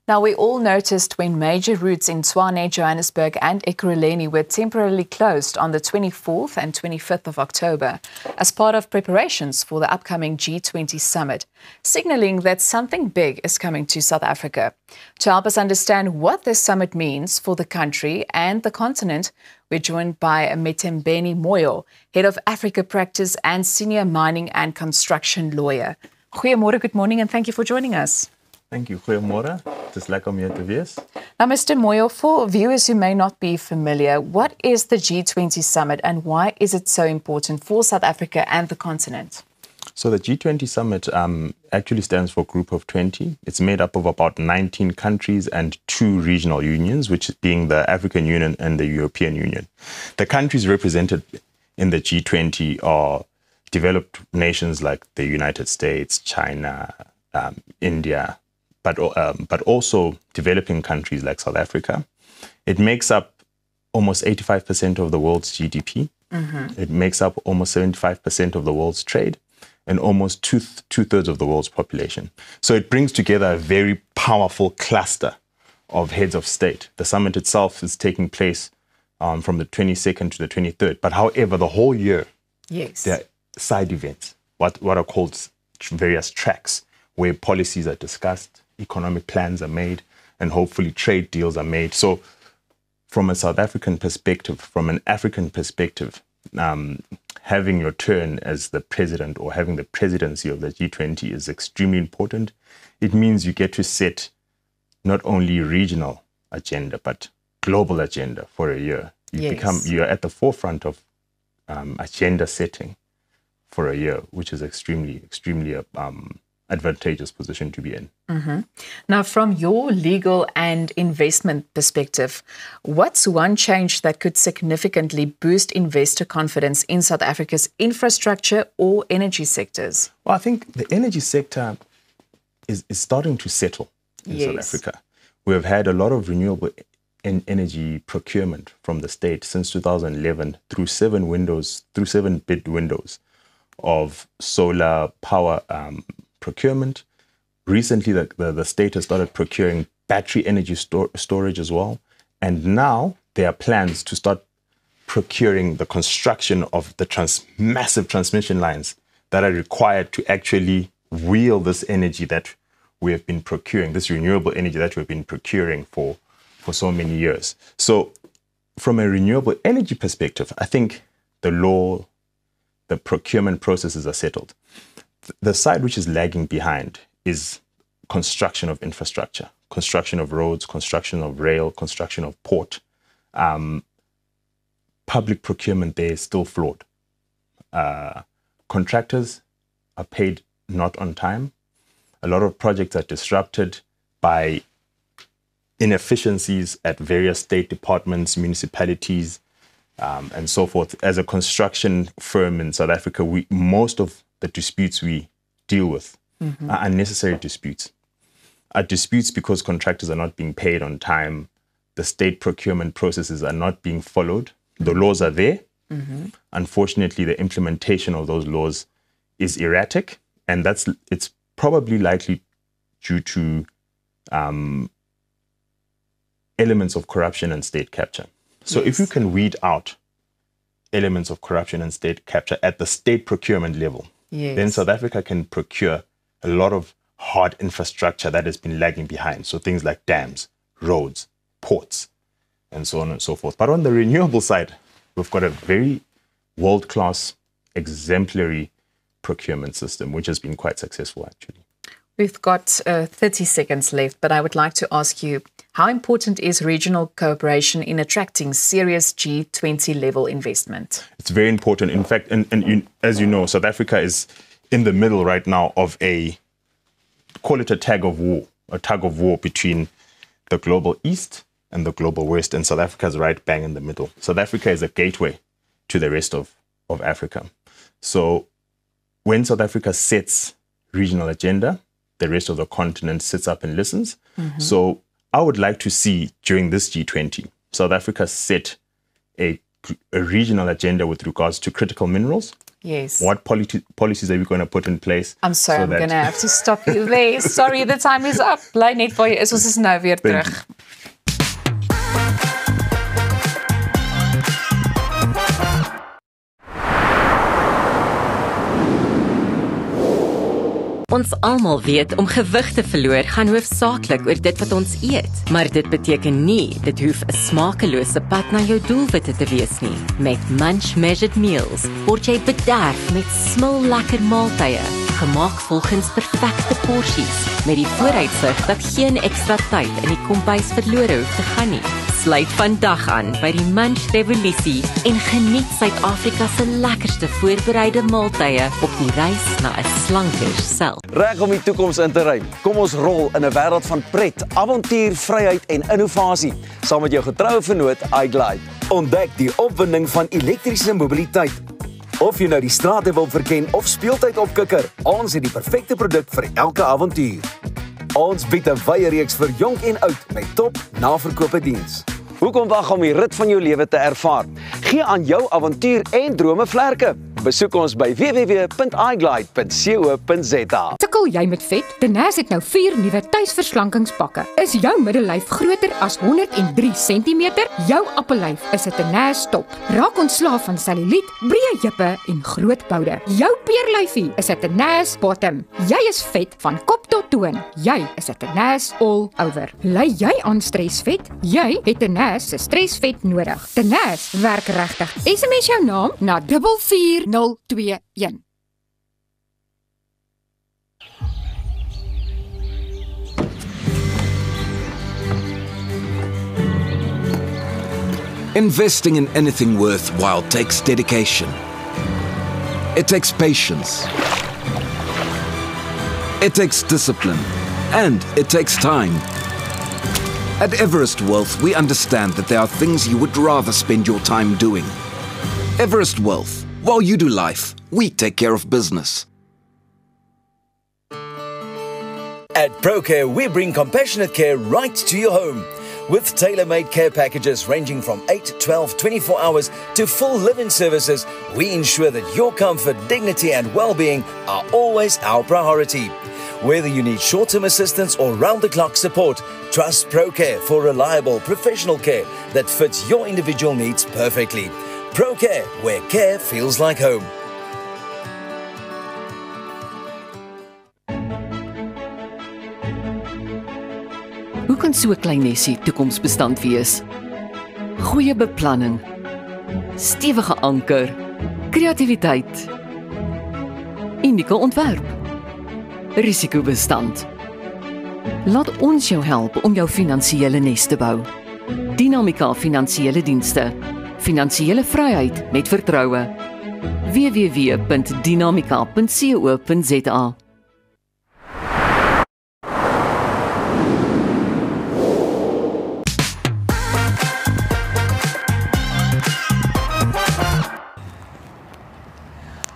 Now, we all noticed when major routes in Tshwane, Johannesburg and Ekurhuleni were temporarily closed on the 24th and 25th of October as part of preparations for the upcoming G20 summit, signaling that something big is coming to South Africa. To help us understand what this summit means for the country and the continent, we're joined by Metembeni Moyo, Head of Africa Practice and Senior Mining and Construction Lawyer. Goeiemôre, good morning, and thank you for joining us. Thank you. Goeiemôre. It is lekker om hier te wees. Now, Mr. Moyo, for viewers who may not be familiar, what is the G20 summit and why is it so important for South Africa and the continent? So the G20 summit actually stands for Group of 20. It's made up of about 19 countries and 2 regional unions, which being the African Union and the European Union. The countries represented in the G20 are developed nations like the United States, China, India, but also developing countries like South Africa. It makes up almost 85% of the world's GDP. It makes up almost 75% of the world's trade and almost two-thirds of the world's population. So it brings together a very powerful cluster of heads of state. The summit itself is taking place from the 22nd to the 23rd. But however, the whole year, there are side events, what are called various tracks, where policies are discussed, economic plans are made, and hopefully trade deals are made. So from a South African perspective, from an African perspective, having your turn as the president or having the presidency of the G20 is extremely important. It means you get to set not only regional agenda, but global agenda for a year. You're at the forefront of agenda setting for a year, which is extremely advantageous position to be in. Now, from your legal and investment perspective, what's one change that could significantly boost investor confidence in South Africa's infrastructure or energy sectors? Well, I think the energy sector is starting to settle in South Africa. We have had a lot of renewable energy procurement from the state since 2011 through 7 bid windows of solar power procurement. Recently, the state has started procuring battery energy storage as well. And now there are plans to start procuring the construction of the massive transmission lines that are required to actually wheel this energy that we have been procuring, this renewable energy that we've been procuring for so many years. So from a renewable energy perspective, I think the procurement processes are settled. The side which is lagging behind is construction of infrastructure, construction of roads, construction of rail, construction of port. Public procurement there is still flawed. Contractors are paid not on time. A lot of projects are disrupted by inefficiencies at various state departments, municipalities, and so forth. As a construction firm in South Africa, most of the disputes we deal with are unnecessary disputes. Are disputes because contractors are not being paid on time, the state procurement processes are not being followed. The laws are there. Unfortunately, the implementation of those laws is erratic, and it's probably likely due to elements of corruption and state capture. So if you can weed out elements of corruption and state capture at the state procurement level, then South Africa can procure a lot of hard infrastructure that has been lagging behind. So things like dams, roads, ports, and so on and so forth. But on the renewable side, we've got a very world-class, exemplary procurement system, which has been quite successful, actually. We've got 30 seconds left, but I would like to ask you, how important is regional cooperation in attracting serious G20 level investment? It's very important. In fact, as you know, South Africa is in the middle right now of call it a tug of war between the global East and the global West, and South Africa is right bang in the middle. South Africa is a gateway to the rest of Africa. So when South Africa sets regional agenda, the rest of the continent sits up and listens. So I would like to see during this G20, South Africa set a regional agenda with regards to critical minerals. Yes. What policies are we going to put in place? I'm sorry, I'm going to have to stop you there. Sorry, the time is up. Bly net waar jy is, ons is nou weer terug. Ons almal weet om gewig te verloor gaan hoofsaaklik oor dit wat ons eet, maar dit beteken nie dit hoef 'n smakelose pad na jou doelwitte te wees nie. Met Munch Measured Meals word jy bederf met smil lekker maaltye, gemaak volgens perfekte porsies, met die vooruitsig dat geen ekstra tyd in die kombuis verlore hoef te gaan nie. Sluit vandag aan by die Munch Revolusie en geniet Suid-Afrika se lekkerste voorbereide maaltye op die reis na 'n slanker self. Reg om die toekoms in te ry. Kom ons rol in 'n wêreld van pret, avontuur, vryheid en innovasie saam met jou getroue vennoot iGlide. Ontdek die opwinding van elektriese mobiliteit. Of jy nou die strate wil verken of speeltyd opkikker, ons het die perfekte produk vir elke avontuur. Ons bied 'n wye reeks vir jonk en oud met top naverkope diens. Hoekom wag om die rit van jou lewe te ervaar? Gee aan jou avontuur en drome vlerke. Besoek ons by www.iglide.co.za. Sukkel jy met vet? Tenace het nou 4 nuwe tuisverslankingspakke. Is jou middellyf groter as 103 cm? Jou appellyf is 'n Tenace top. Raak ontslaaf van selluliet, breë heupe en groot boude. Jou peerlyfie is 'n Tenace bottom. Jy is vet van kop tot toon. Jy is 'n Tenace all over. Ly jy aan stresvet? Jy het Tenace se stresvet nodig. Tenace werk regtig. SMS jou naam na 44021. Investing in anything worthwhile takes dedication. It takes patience. It takes discipline. And it takes time. At Everest Wealth, we understand that there are things you would rather spend your time doing. Everest Wealth. While you do life, we take care of business. At ProCare, we bring compassionate care right to your home. With tailor-made care packages ranging from 8, 12, 24 hours to full live-in services, we ensure that your comfort, dignity and well-being are always our priority. Whether you need short-term assistance or round-the-clock support, trust ProCare for reliable, professional care that fits your individual needs perfectly. ProCare, where care feels like home. Hoe kan so 'n klein nesie toekomsbestand wees? Goeie beplanning, stewige anker, kreatiwiteit, unieke ontwerp, risikobestand. Laat ons jou help om jou finansiële nes te bou. Dinamika Finansiële Dienste. Finansiële vryheid met vertroue. www.dinamika.co.za.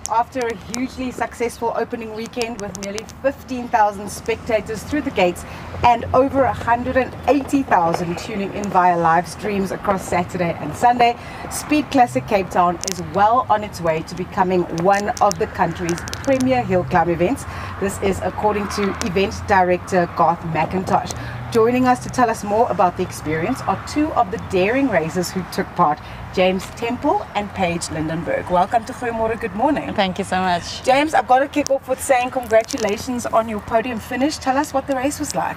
After a hugely successful opening weekend with nearly 15,000 spectators through the gates and over 180,000 tuning in via live streams across Saturday and Sunday, Speed Classic Cape Town is well on its way to becoming one of the country's premier hill climb events. This is according to event director Garth McIntosh. Joining us to tell us more about the experience are two of the daring racers who took part, James Temple and Paige Lindenberg. Welcome to Goeiemorgen, good morning. Thank you so much. James, I've got to kick off with saying congratulations on your podium finish. Tell us what the race was like.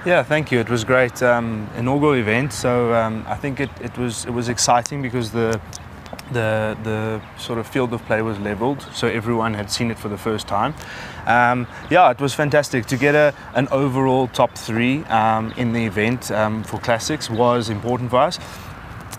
Yeah, thank you. It was great. Inaugural event, so I think it was exciting because the sort of field of play was leveled, so everyone had seen it for the first time. Yeah, it was fantastic to get an overall top 3 in the event for classics was important for us.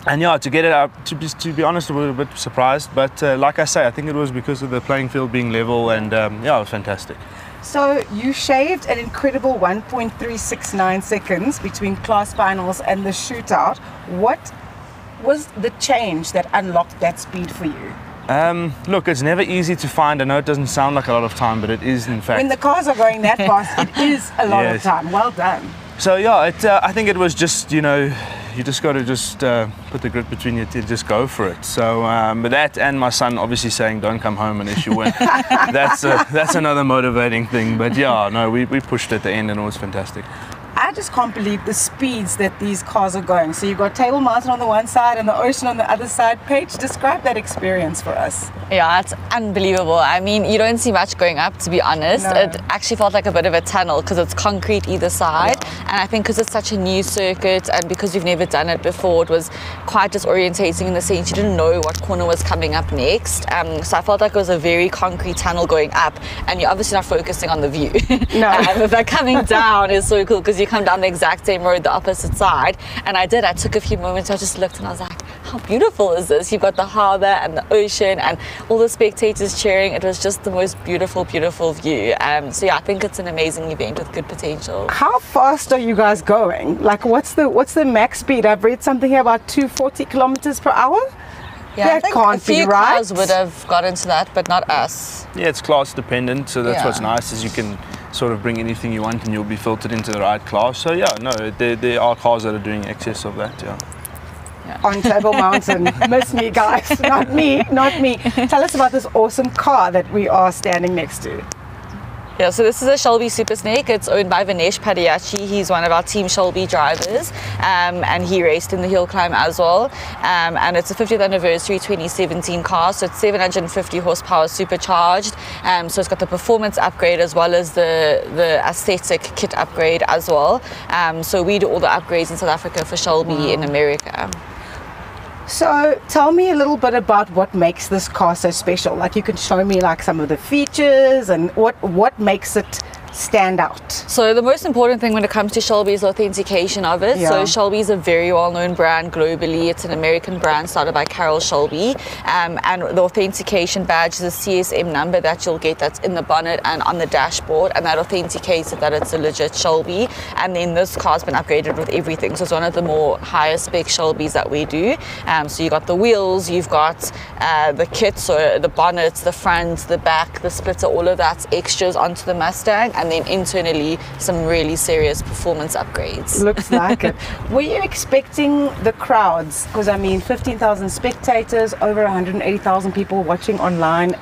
And yeah, to get it out, to be honest, I was a bit surprised, but like I say, I think it was because of the playing field being level, and yeah, it was fantastic. So you shaved an incredible 1.369 seconds between class finals and the shootout. What was the change that unlocked that speed for you? Look, it's never easy to find. I know it doesn't sound like a lot of time, but it is in fact. When the cars are going that fast, it is a lot of time. Well done. So yeah, I think it was just, you know, you just got to put the grit between your teeth, just go for it. So, but that and my son obviously saying don't come home unless you win. that's another motivating thing. But yeah, no, we pushed at the end and it was fantastic. I just can't believe the speeds that these cars are going. So you've got Table Mountain on the one side and the ocean on the other side. Paige, describe that experience for us. Yeah, it's unbelievable. I mean, you don't see much going up, to be honest. No. It actually felt like a bit of a tunnel because it's concrete either side. Yeah. And I think because it's such a new circuit and because you've never done it before, it was quite disorientating in the sense you didn't know what corner was coming up next. So I felt like it was a very concrete tunnel going up, and you're obviously not focusing on the view. No. But coming down is so cool because you come down the exact same road, the opposite side. And I did. I took a few moments. I just looked and I was like, how beautiful is this? You've got the harbour and the ocean and all the spectators cheering. It was just the most beautiful, beautiful view. So yeah, I think it's an amazing event with good potential. How fast are you guys going? Like, what's the max speed? I've read something here about 240 kilometers per hour. Yeah, that I think can't a few be right. cars would have got into that, but not us. Yeah, it's class dependent, so that's Yeah. what's nice is you can sort of bring anything you want and you'll be filtered into the right class. So yeah, no, there are cars that are doing excess of that, yeah. On Table Mountain. Miss me, guys. Not me. Tell us about this awesome car that we are standing next to. Yeah, so this is a Shelby Super Snake. It's owned by Vinesh Padiachi. He's one of our Team Shelby drivers, and he raced in the hill climb as well. And it's a 50th anniversary 2017 car, so it's 750 horsepower supercharged. So it's got the performance upgrade as well as the aesthetic kit upgrade as well. So we do all the upgrades in South Africa for Shelby in America. So tell me a little bit about what makes this car so special. Like, you can show me like some of the features and what makes it stand out. So the most important thing when it comes to Shelby is the authentication of it. Yeah. So Shelby is a very well-known brand globally. It's an American brand started by Carroll Shelby, and the authentication badge is a CSM number that you'll get that's in the bonnet and on the dashboard, and that authenticates it that it's a legit Shelby. And then this car's been upgraded with everything, so it's one of the more higher spec Shelbys that we do. So you got the wheels, you've got the kit, so the bonnets, the front, the back, the splitter, all of that's extras onto the Mustang. And then internally, some really serious performance upgrades. Looks like it. Were you expecting the crowds? Because I mean, 15,000 spectators, over 180,000 people watching online.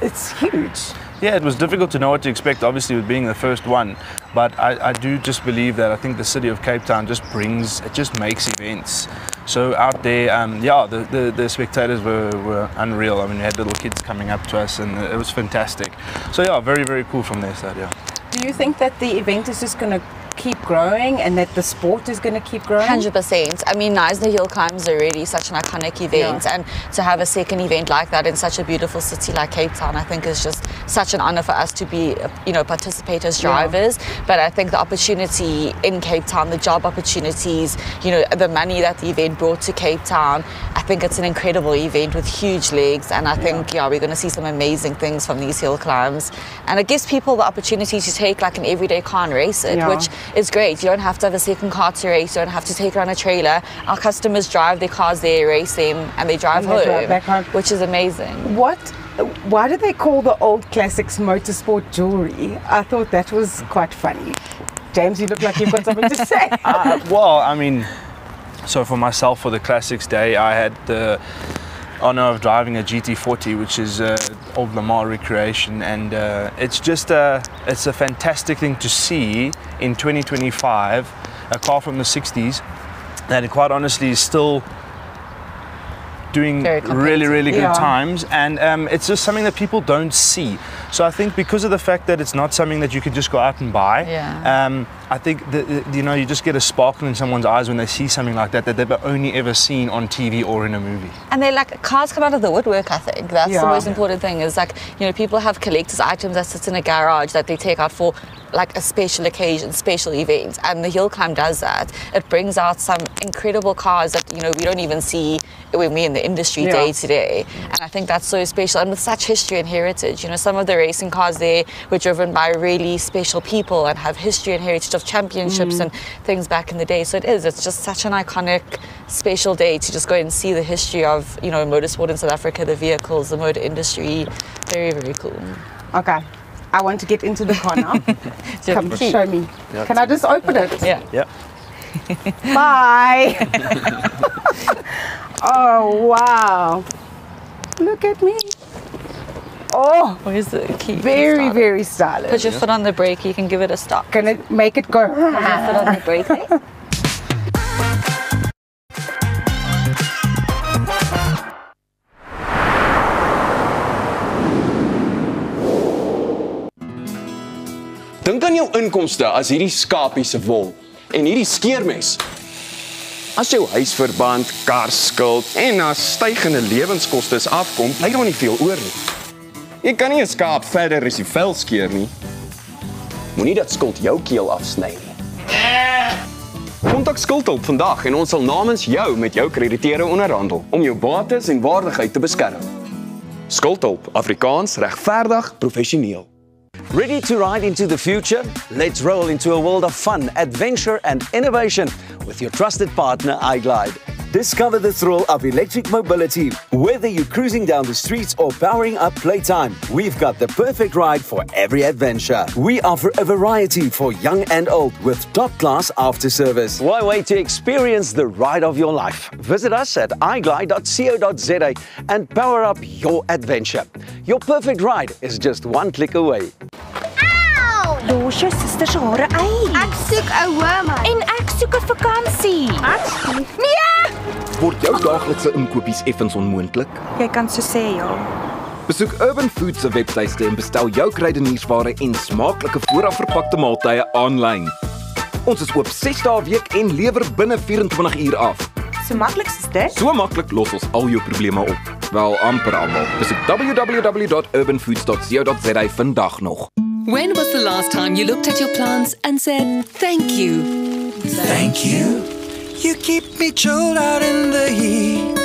It's huge. Yeah, it was difficult to know what to expect, obviously, with being the first one. But I do just believe that I think the city of Cape Town just makes events. So out there, yeah, the spectators were unreal. I mean, we had little kids coming up to us, and it was fantastic. So yeah, very, very cool from their side, yeah. Do you think that the event is just going to keep growing and that the sport is going to keep growing? 100%. I mean, Knysna Hill Climb is already such an iconic event, and to have a second event like that in such a beautiful city like Cape Town, I think is just such an honor for us to be, participate as drivers. But I think the opportunity in Cape Town, the job opportunities, the money that the event brought to Cape Town, I think it's an incredible event with huge legs, and I think, we're going to see some amazing things from these hill climbs. And it gives people the opportunity to take like an everyday car and race it, which is great. You don't have to have a second car to race. You don't have to take it on a trailer. Our customers drive their cars there, race them, and they drive home, which is amazing. Why do they call the old classics motorsport jewelry? I thought that was quite funny. James, you look like you've got something to say. Well, I mean, so for myself, for the Classics Day, I had the honor of driving a GT40, which is old Lamar recreation, and it's just it's a fantastic thing to see in 2025, a car from the 60s that quite honestly is still doing really good times, and it's just something that people don't see. So I think because of the fact that it's not something that you can just go out and buy, I think that, you just get a sparkle in someone's eyes when they see something like that they've only ever seen on TV or in a movie. And they're like, cars come out of the woodwork, I think. That's the most important thing, is like, people have collector's items that sit in a garage that they take out for like a special occasion, special events, and the Hill Climb does that. It brings out some incredible cars that, we don't even see when we're in the industry day to day. And I think that's so special, and with such history and heritage. Some of the racing cars there were driven by really special people and have history and heritage of championships and things back in the day. So it's just such an iconic, special day to just go and see the history of, motorsport in South Africa, the vehicles, the motor industry. Very, very cool. Okay. I want to get into the car now. Come, show me. Yeah. Can I just open it? Yeah. Bye. Oh, wow. Look at me. Oh, where's the key? Very, very stylish. Put your foot on the brake, you can give it a stop. Can it make it go? Put your foot on the brake there. Dink aan jou inkomste as hierdie skapie se wol en hierdie skeermes. As jou huisverband, karskuld en as stygende lewenskoste afkom, bly daar nie veel oor nie. Jy kan nie 'n skaap verder as die vel skeer nie. Moenie dat skuld jou keel afsny nie. Kontak Skuldhulp vandag en ons sal namens jou met jou krediteure onderhandel om jou bates en waardigheid te beskerm. Skuldhulp, Afrikaans, regverdig, professioneel. Ready to ride into the future? Let's roll into a world of fun, adventure and innovation with your trusted partner iGlide. Discover the thrill of electric mobility. Whether you're cruising down the streets or powering up playtime, we've got the perfect ride for every adventure. We offer a variety for young and old with top-class after-service. Why wait to experience the ride of your life? Visit us at iglide.co.za and power up your adventure. Your perfect ride is just one click away. Los jou suster se hare uit. Ek soek 'n ouma. En ek soek 'n vakansie. Nee! Word jou daaglikse inkopies effens onmoontlik? Jy kan so sê, ja. Besoek Urban Foods se webtuiste en bestel jou kruideniersware en smaaklike voorafverpakte maaltye aanlyn. Ons is oop 6 dae 'n week en lewer binne 24 uur af. So maklik is dit? So maklik los ons al jou probleme op. Wel amper almal. Besoek www.urbanfoods.co.za vandag nog. When was the last time you looked at your plants and said, thank you? Thank you. You keep me chilled out in the heat.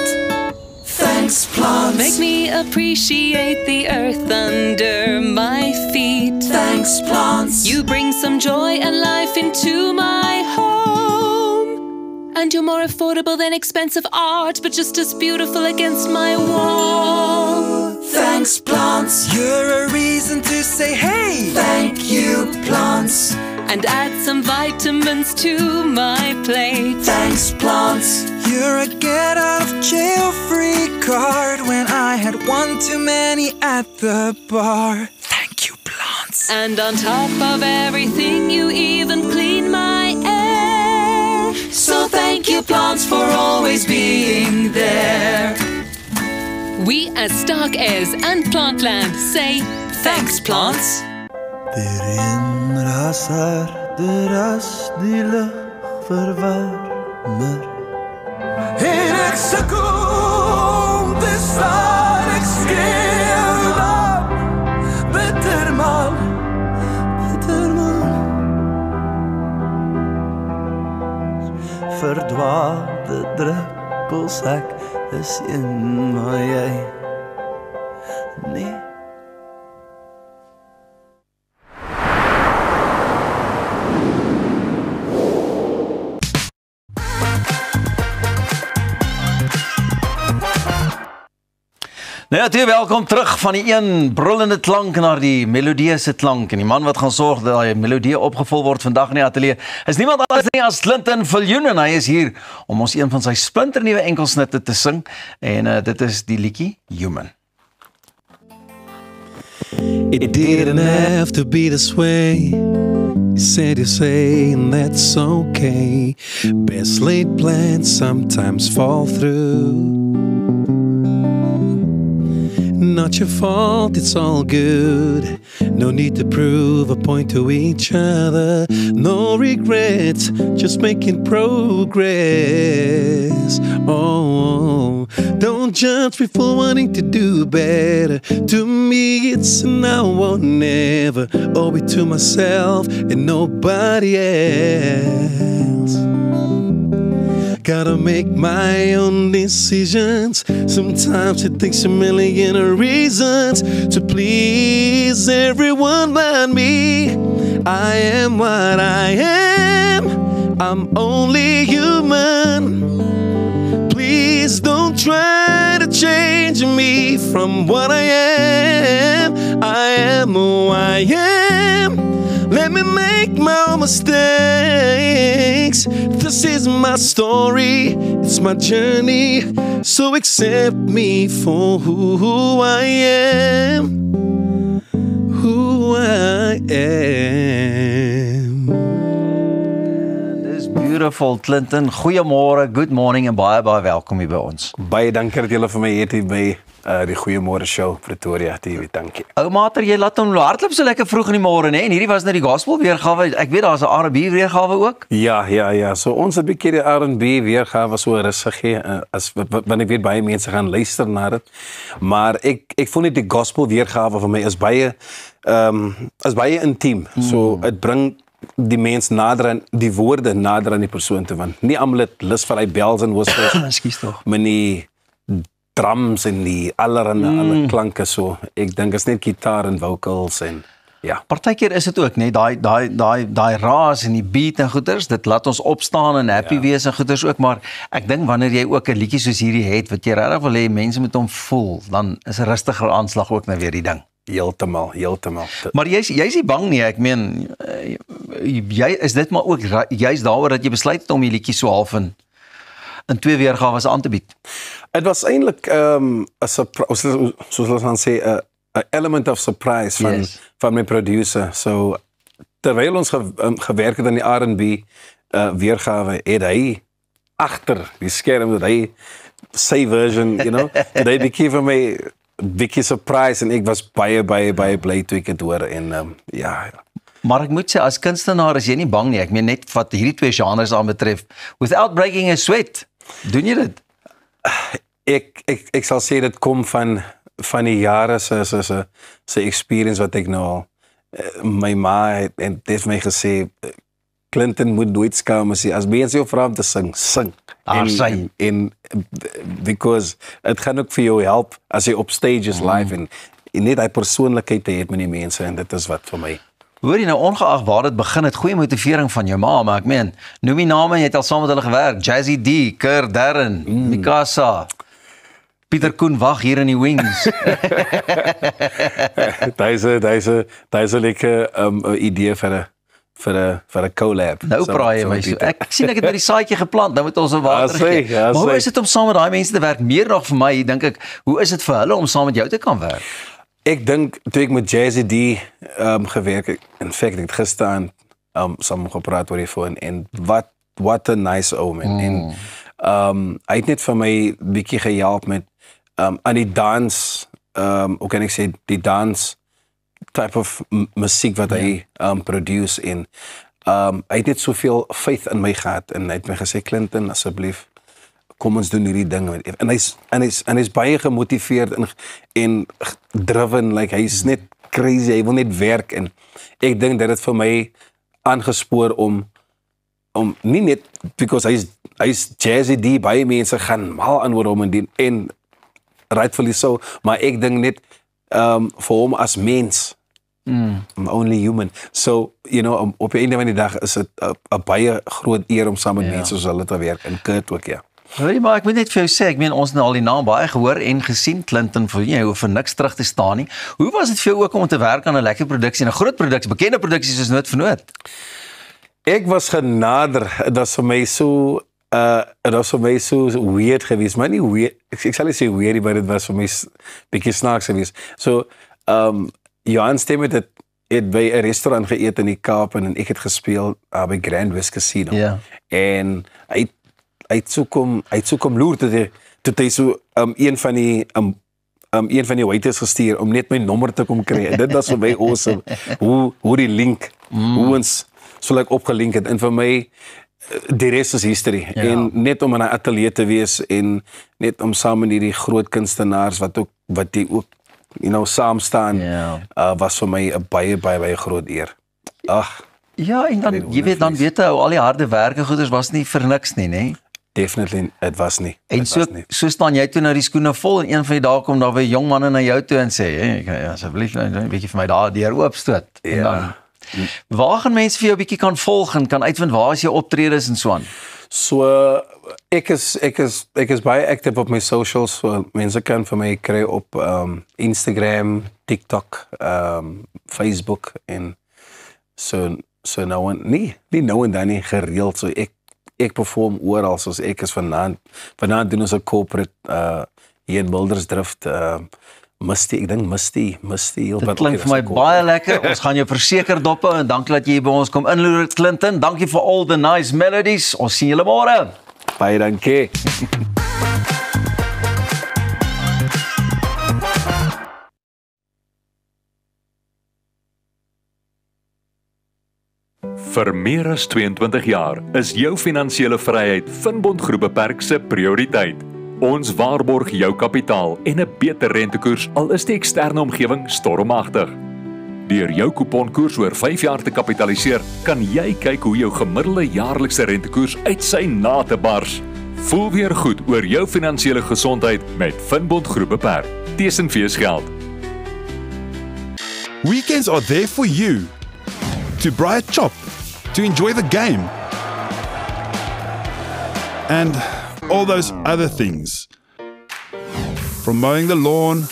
Thanks, plants. Make me appreciate the earth under my feet. Thanks, plants. You bring some joy and life into my home. And you're more affordable than expensive art, but just as beautiful against my wall. Thanks, plants. You're a reason to say, hey, thank you, plants. And add some vitamins to my plate. Thanks, plants. You're a get out of jail free card when I had one too many at the bar. Thank you, plants. And on top of everything, you even clean my air. So thank you, plants, for always being there. We as Stark Airs and Plantland say thanks, plants. Erin rasar deras die lug verwarmer. En ek sukkel te staan, ek skreeu dan bitterman, bitterman. Verdwaalde druppels, ek is een, maar jy nee. Nou ja, welkom terug van die een brullende klank na die melodieuse klank. En die man wat gaan sorg dat die melodie opgevul word vandag in die ateljee is niemand anders nie as Clinton Viljoen, en hy is hier om ons een van sy splinternuwe enkelsnitte te sing, en dit is die liedjie Human. It didn't have to be this way. You said you say, and that's okay. Best laid plans sometimes fall through. Not your fault, it's all good. No need to prove a point to each other. No regrets, just making progress. Oh, don't judge me for wanting to do better. To me, it's now or never. Owe it to myself and nobody else. Gotta make my own decisions. Sometimes it takes a million reasons to please everyone but me. I am what I am. I'm only human. Please don't try to change me from what I am. I am who I am. Let me make my own mistakes. This is my story, it's my journey. So accept me for who I am. Who I am. Dis beautiful, Clinton. Goeiemôre, good morning en baie welkom hier by ons. Baie dankie dat julle vir my hier by die Goeiemôre show Pretoria TV, dankie. Ou mater, jy laat hom hardloop so lekker vroeg in die môre, né? En hierdie was nou die gospel weergawe. Ek weet daar's 'n R&B weergawe ook. Ja. So ons het 'n bietjie die R&B weergawe so rustig gee, as want ek weet baie mense gaan luister na dit. Maar ek voel net die gospel weergawe vir my is baie intiem. So dit bring die mens nader aan die woorde nader aan die persoon te want nie almal het lus vir hy bells en whistles. Ekskuus tog. Met die drums en die alle klanke so. Ek dink is net gitaar en vocals en ja. Partykeer is dit ook, nee, daai raas en die beat en goeters, dit laat ons opstaan en happy wees en goeters ook, maar ek dink wanneer jy ook 'n liedjie soos hierdie het wat jy regtig wil hê mense moet hom voel, dan is 'n rustiger aanslag ook nou weer die ding. Heeltemal. Maar jy's nie bang nie, ek meen jy is dit maar ook juist daaroor dat jy besluit het om die liedjie so half in 2 weergawe aan te bied. Dit was eintlik soos ons gaan sê 'n element of surprise van my producer. So terwyl ons gewerk het aan die R&B weergawe, het hy agter die skerm dat hy sy version, you know, dat hy bietjie vir my bietjie surprise en ek was baie bly toe ek dit hoor en ja. Maar ek moet sê as kunstenaar is jy nie bang nie. Ek meen net wat hierdie 2 genres aanbetref, without breaking a sweat. Doen jy dit? Ek sal sê dit kom van die jare se experience wat ek nou al my ma het my gesê Clinton moet nooit skaam as mense jou vra om te sing. En because het gaan ook vir jou help as jy op stages live en net hy persoonlikheid te het met die mense en dit is wat vir my. Hoor jy nou ongeag waar dit begin het, goeie motivering van jou ma, maar ek meen, noem die name, jy het al saam met hulle gewerk, Jazzy D, Kerr Darren, Mikasa, Pieter Koen wag hier in die wings. Daai is 'n lekker idee vir 'n collab. Nou praai jy my. Ek sien ek het met die saadjie geplant, nou moet ons 'n water gee. Maar hoe is dit om saam met daai mense te werk? Meer nog vir my, dink ek, hoe is dit vir hulle om saam met jou te kan werk? Ek dink toe ek met Jazzy D gewerk het, in fact ek het gisteraan saam gepraat oor die foon en what a nice omen. En hy het net vir my bietjie gehelp met aan die dans, hoe kan ek sê, die dans type of musiek wat hy produce en hy het net soveel faith in my gehad en hy het my gesê, Clinton, asseblief, kom ons doen hierdie ding. En hy's baie gemotiveerd en driven, like hy's net crazy, hy wil net werk en ek dink dat dit vir my aangespoor om nie net, because hy's Jazzy D, baie mense gaan mal aan oor hom en rightfully so, maar ek dink net vir hom as mens, I'm only human. So, you know, op die einde van die dag is dit 'n baie groot eer om saam met mense soos hulle te werk en Kurt ook, ja. Hoorie, maar ek moet net vir jou sê, ek meen ons het al die naam baie gehoor en gesien, Clinton, vir jy hoef vir niks terug te staan nie. Hoe was dit vir jou ook om te werk aan 'n lekker produksie, 'n groot produksie, bekende produksie soos Noot vir Noot? Ek was genader, dit was vir my so weird geweest, maar nie weird, ek sal nie sê weird, maar dit was vir my bietjie snaaks geweest. So, Johan Stem het by 'n restaurant geëet in die Kaap en ek het gespeel by Grand West Casino. Yeah. En hy het so kom loer toe hy so een van die waiters gestuur om net my nommer te kom kry. Dit was vir my awesome. Hoe die link, hoe ons so like opgelink het en vir my die res is history. Ja. En net om in 'n ateljee te wees en net om saam met hierdie groot kunstenaars wat die ook you know, saam staan, was vir my 'n baie groot eer. Ag. Ja, en dan jy weet dan weet al die harde werke goeders was nie vir niks nie, nê? Definitely, dit was nie. En so staan jy toe nou die skoene vol en een van die dae kom daar 'n jong man na jou toe en sê, "Hey, asseblief 'n bietjie vir my daar deur oopstoot." En dan waar gaan mense vir jou 'n bietjie kan volg en kan uitvind waar is jou optredes en so aan? So ek is baie active op my socials. So mense kan vir my kry op Instagram, TikTok, Facebook en so nou nie nou en dan nie gereeld. So ek perform oral soos ek is vanaand doen ons 'n corporate hier in Wildersdrift. Misty, ek dink Misty. Dit klink vir my baie lekker. Ons gaan jou verseker dop hou en dankie dat jy hier by ons kom inloer, Clinton. Dankie vir all the nice melodies. Ons sien julle môre. Baie dankie. Vir meer as 22 jaar is jou finansiële vryheid Finbond Groep Beperk se prioriteit. Ons waarborg jou kapitaal en 'n beter rentekoers al is die eksterne omgewing stormagtig. Deur jou kuponkoers oor 5 jaar te kapitaliseer, kan jy kyk hoe jou gemiddelde jaarlikse rentekoers uit sy nate bars. Voel weer goed oor jou finansiële gesondheid met Finbond Groep Beperk. Tesenfees geld. Weekends are there for you. To braai 'n chop, to enjoy the game. And all those other things. From mowing the lawn,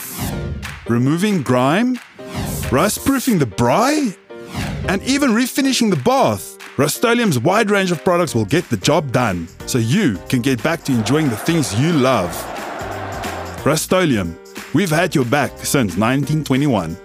removing grime, rust-proofing the braai, and even refinishing the bath. Rust-Oleum's wide range of products will get the job done, so you can get back to enjoying the things you love. Rust-Oleum, we've had your back since 1921.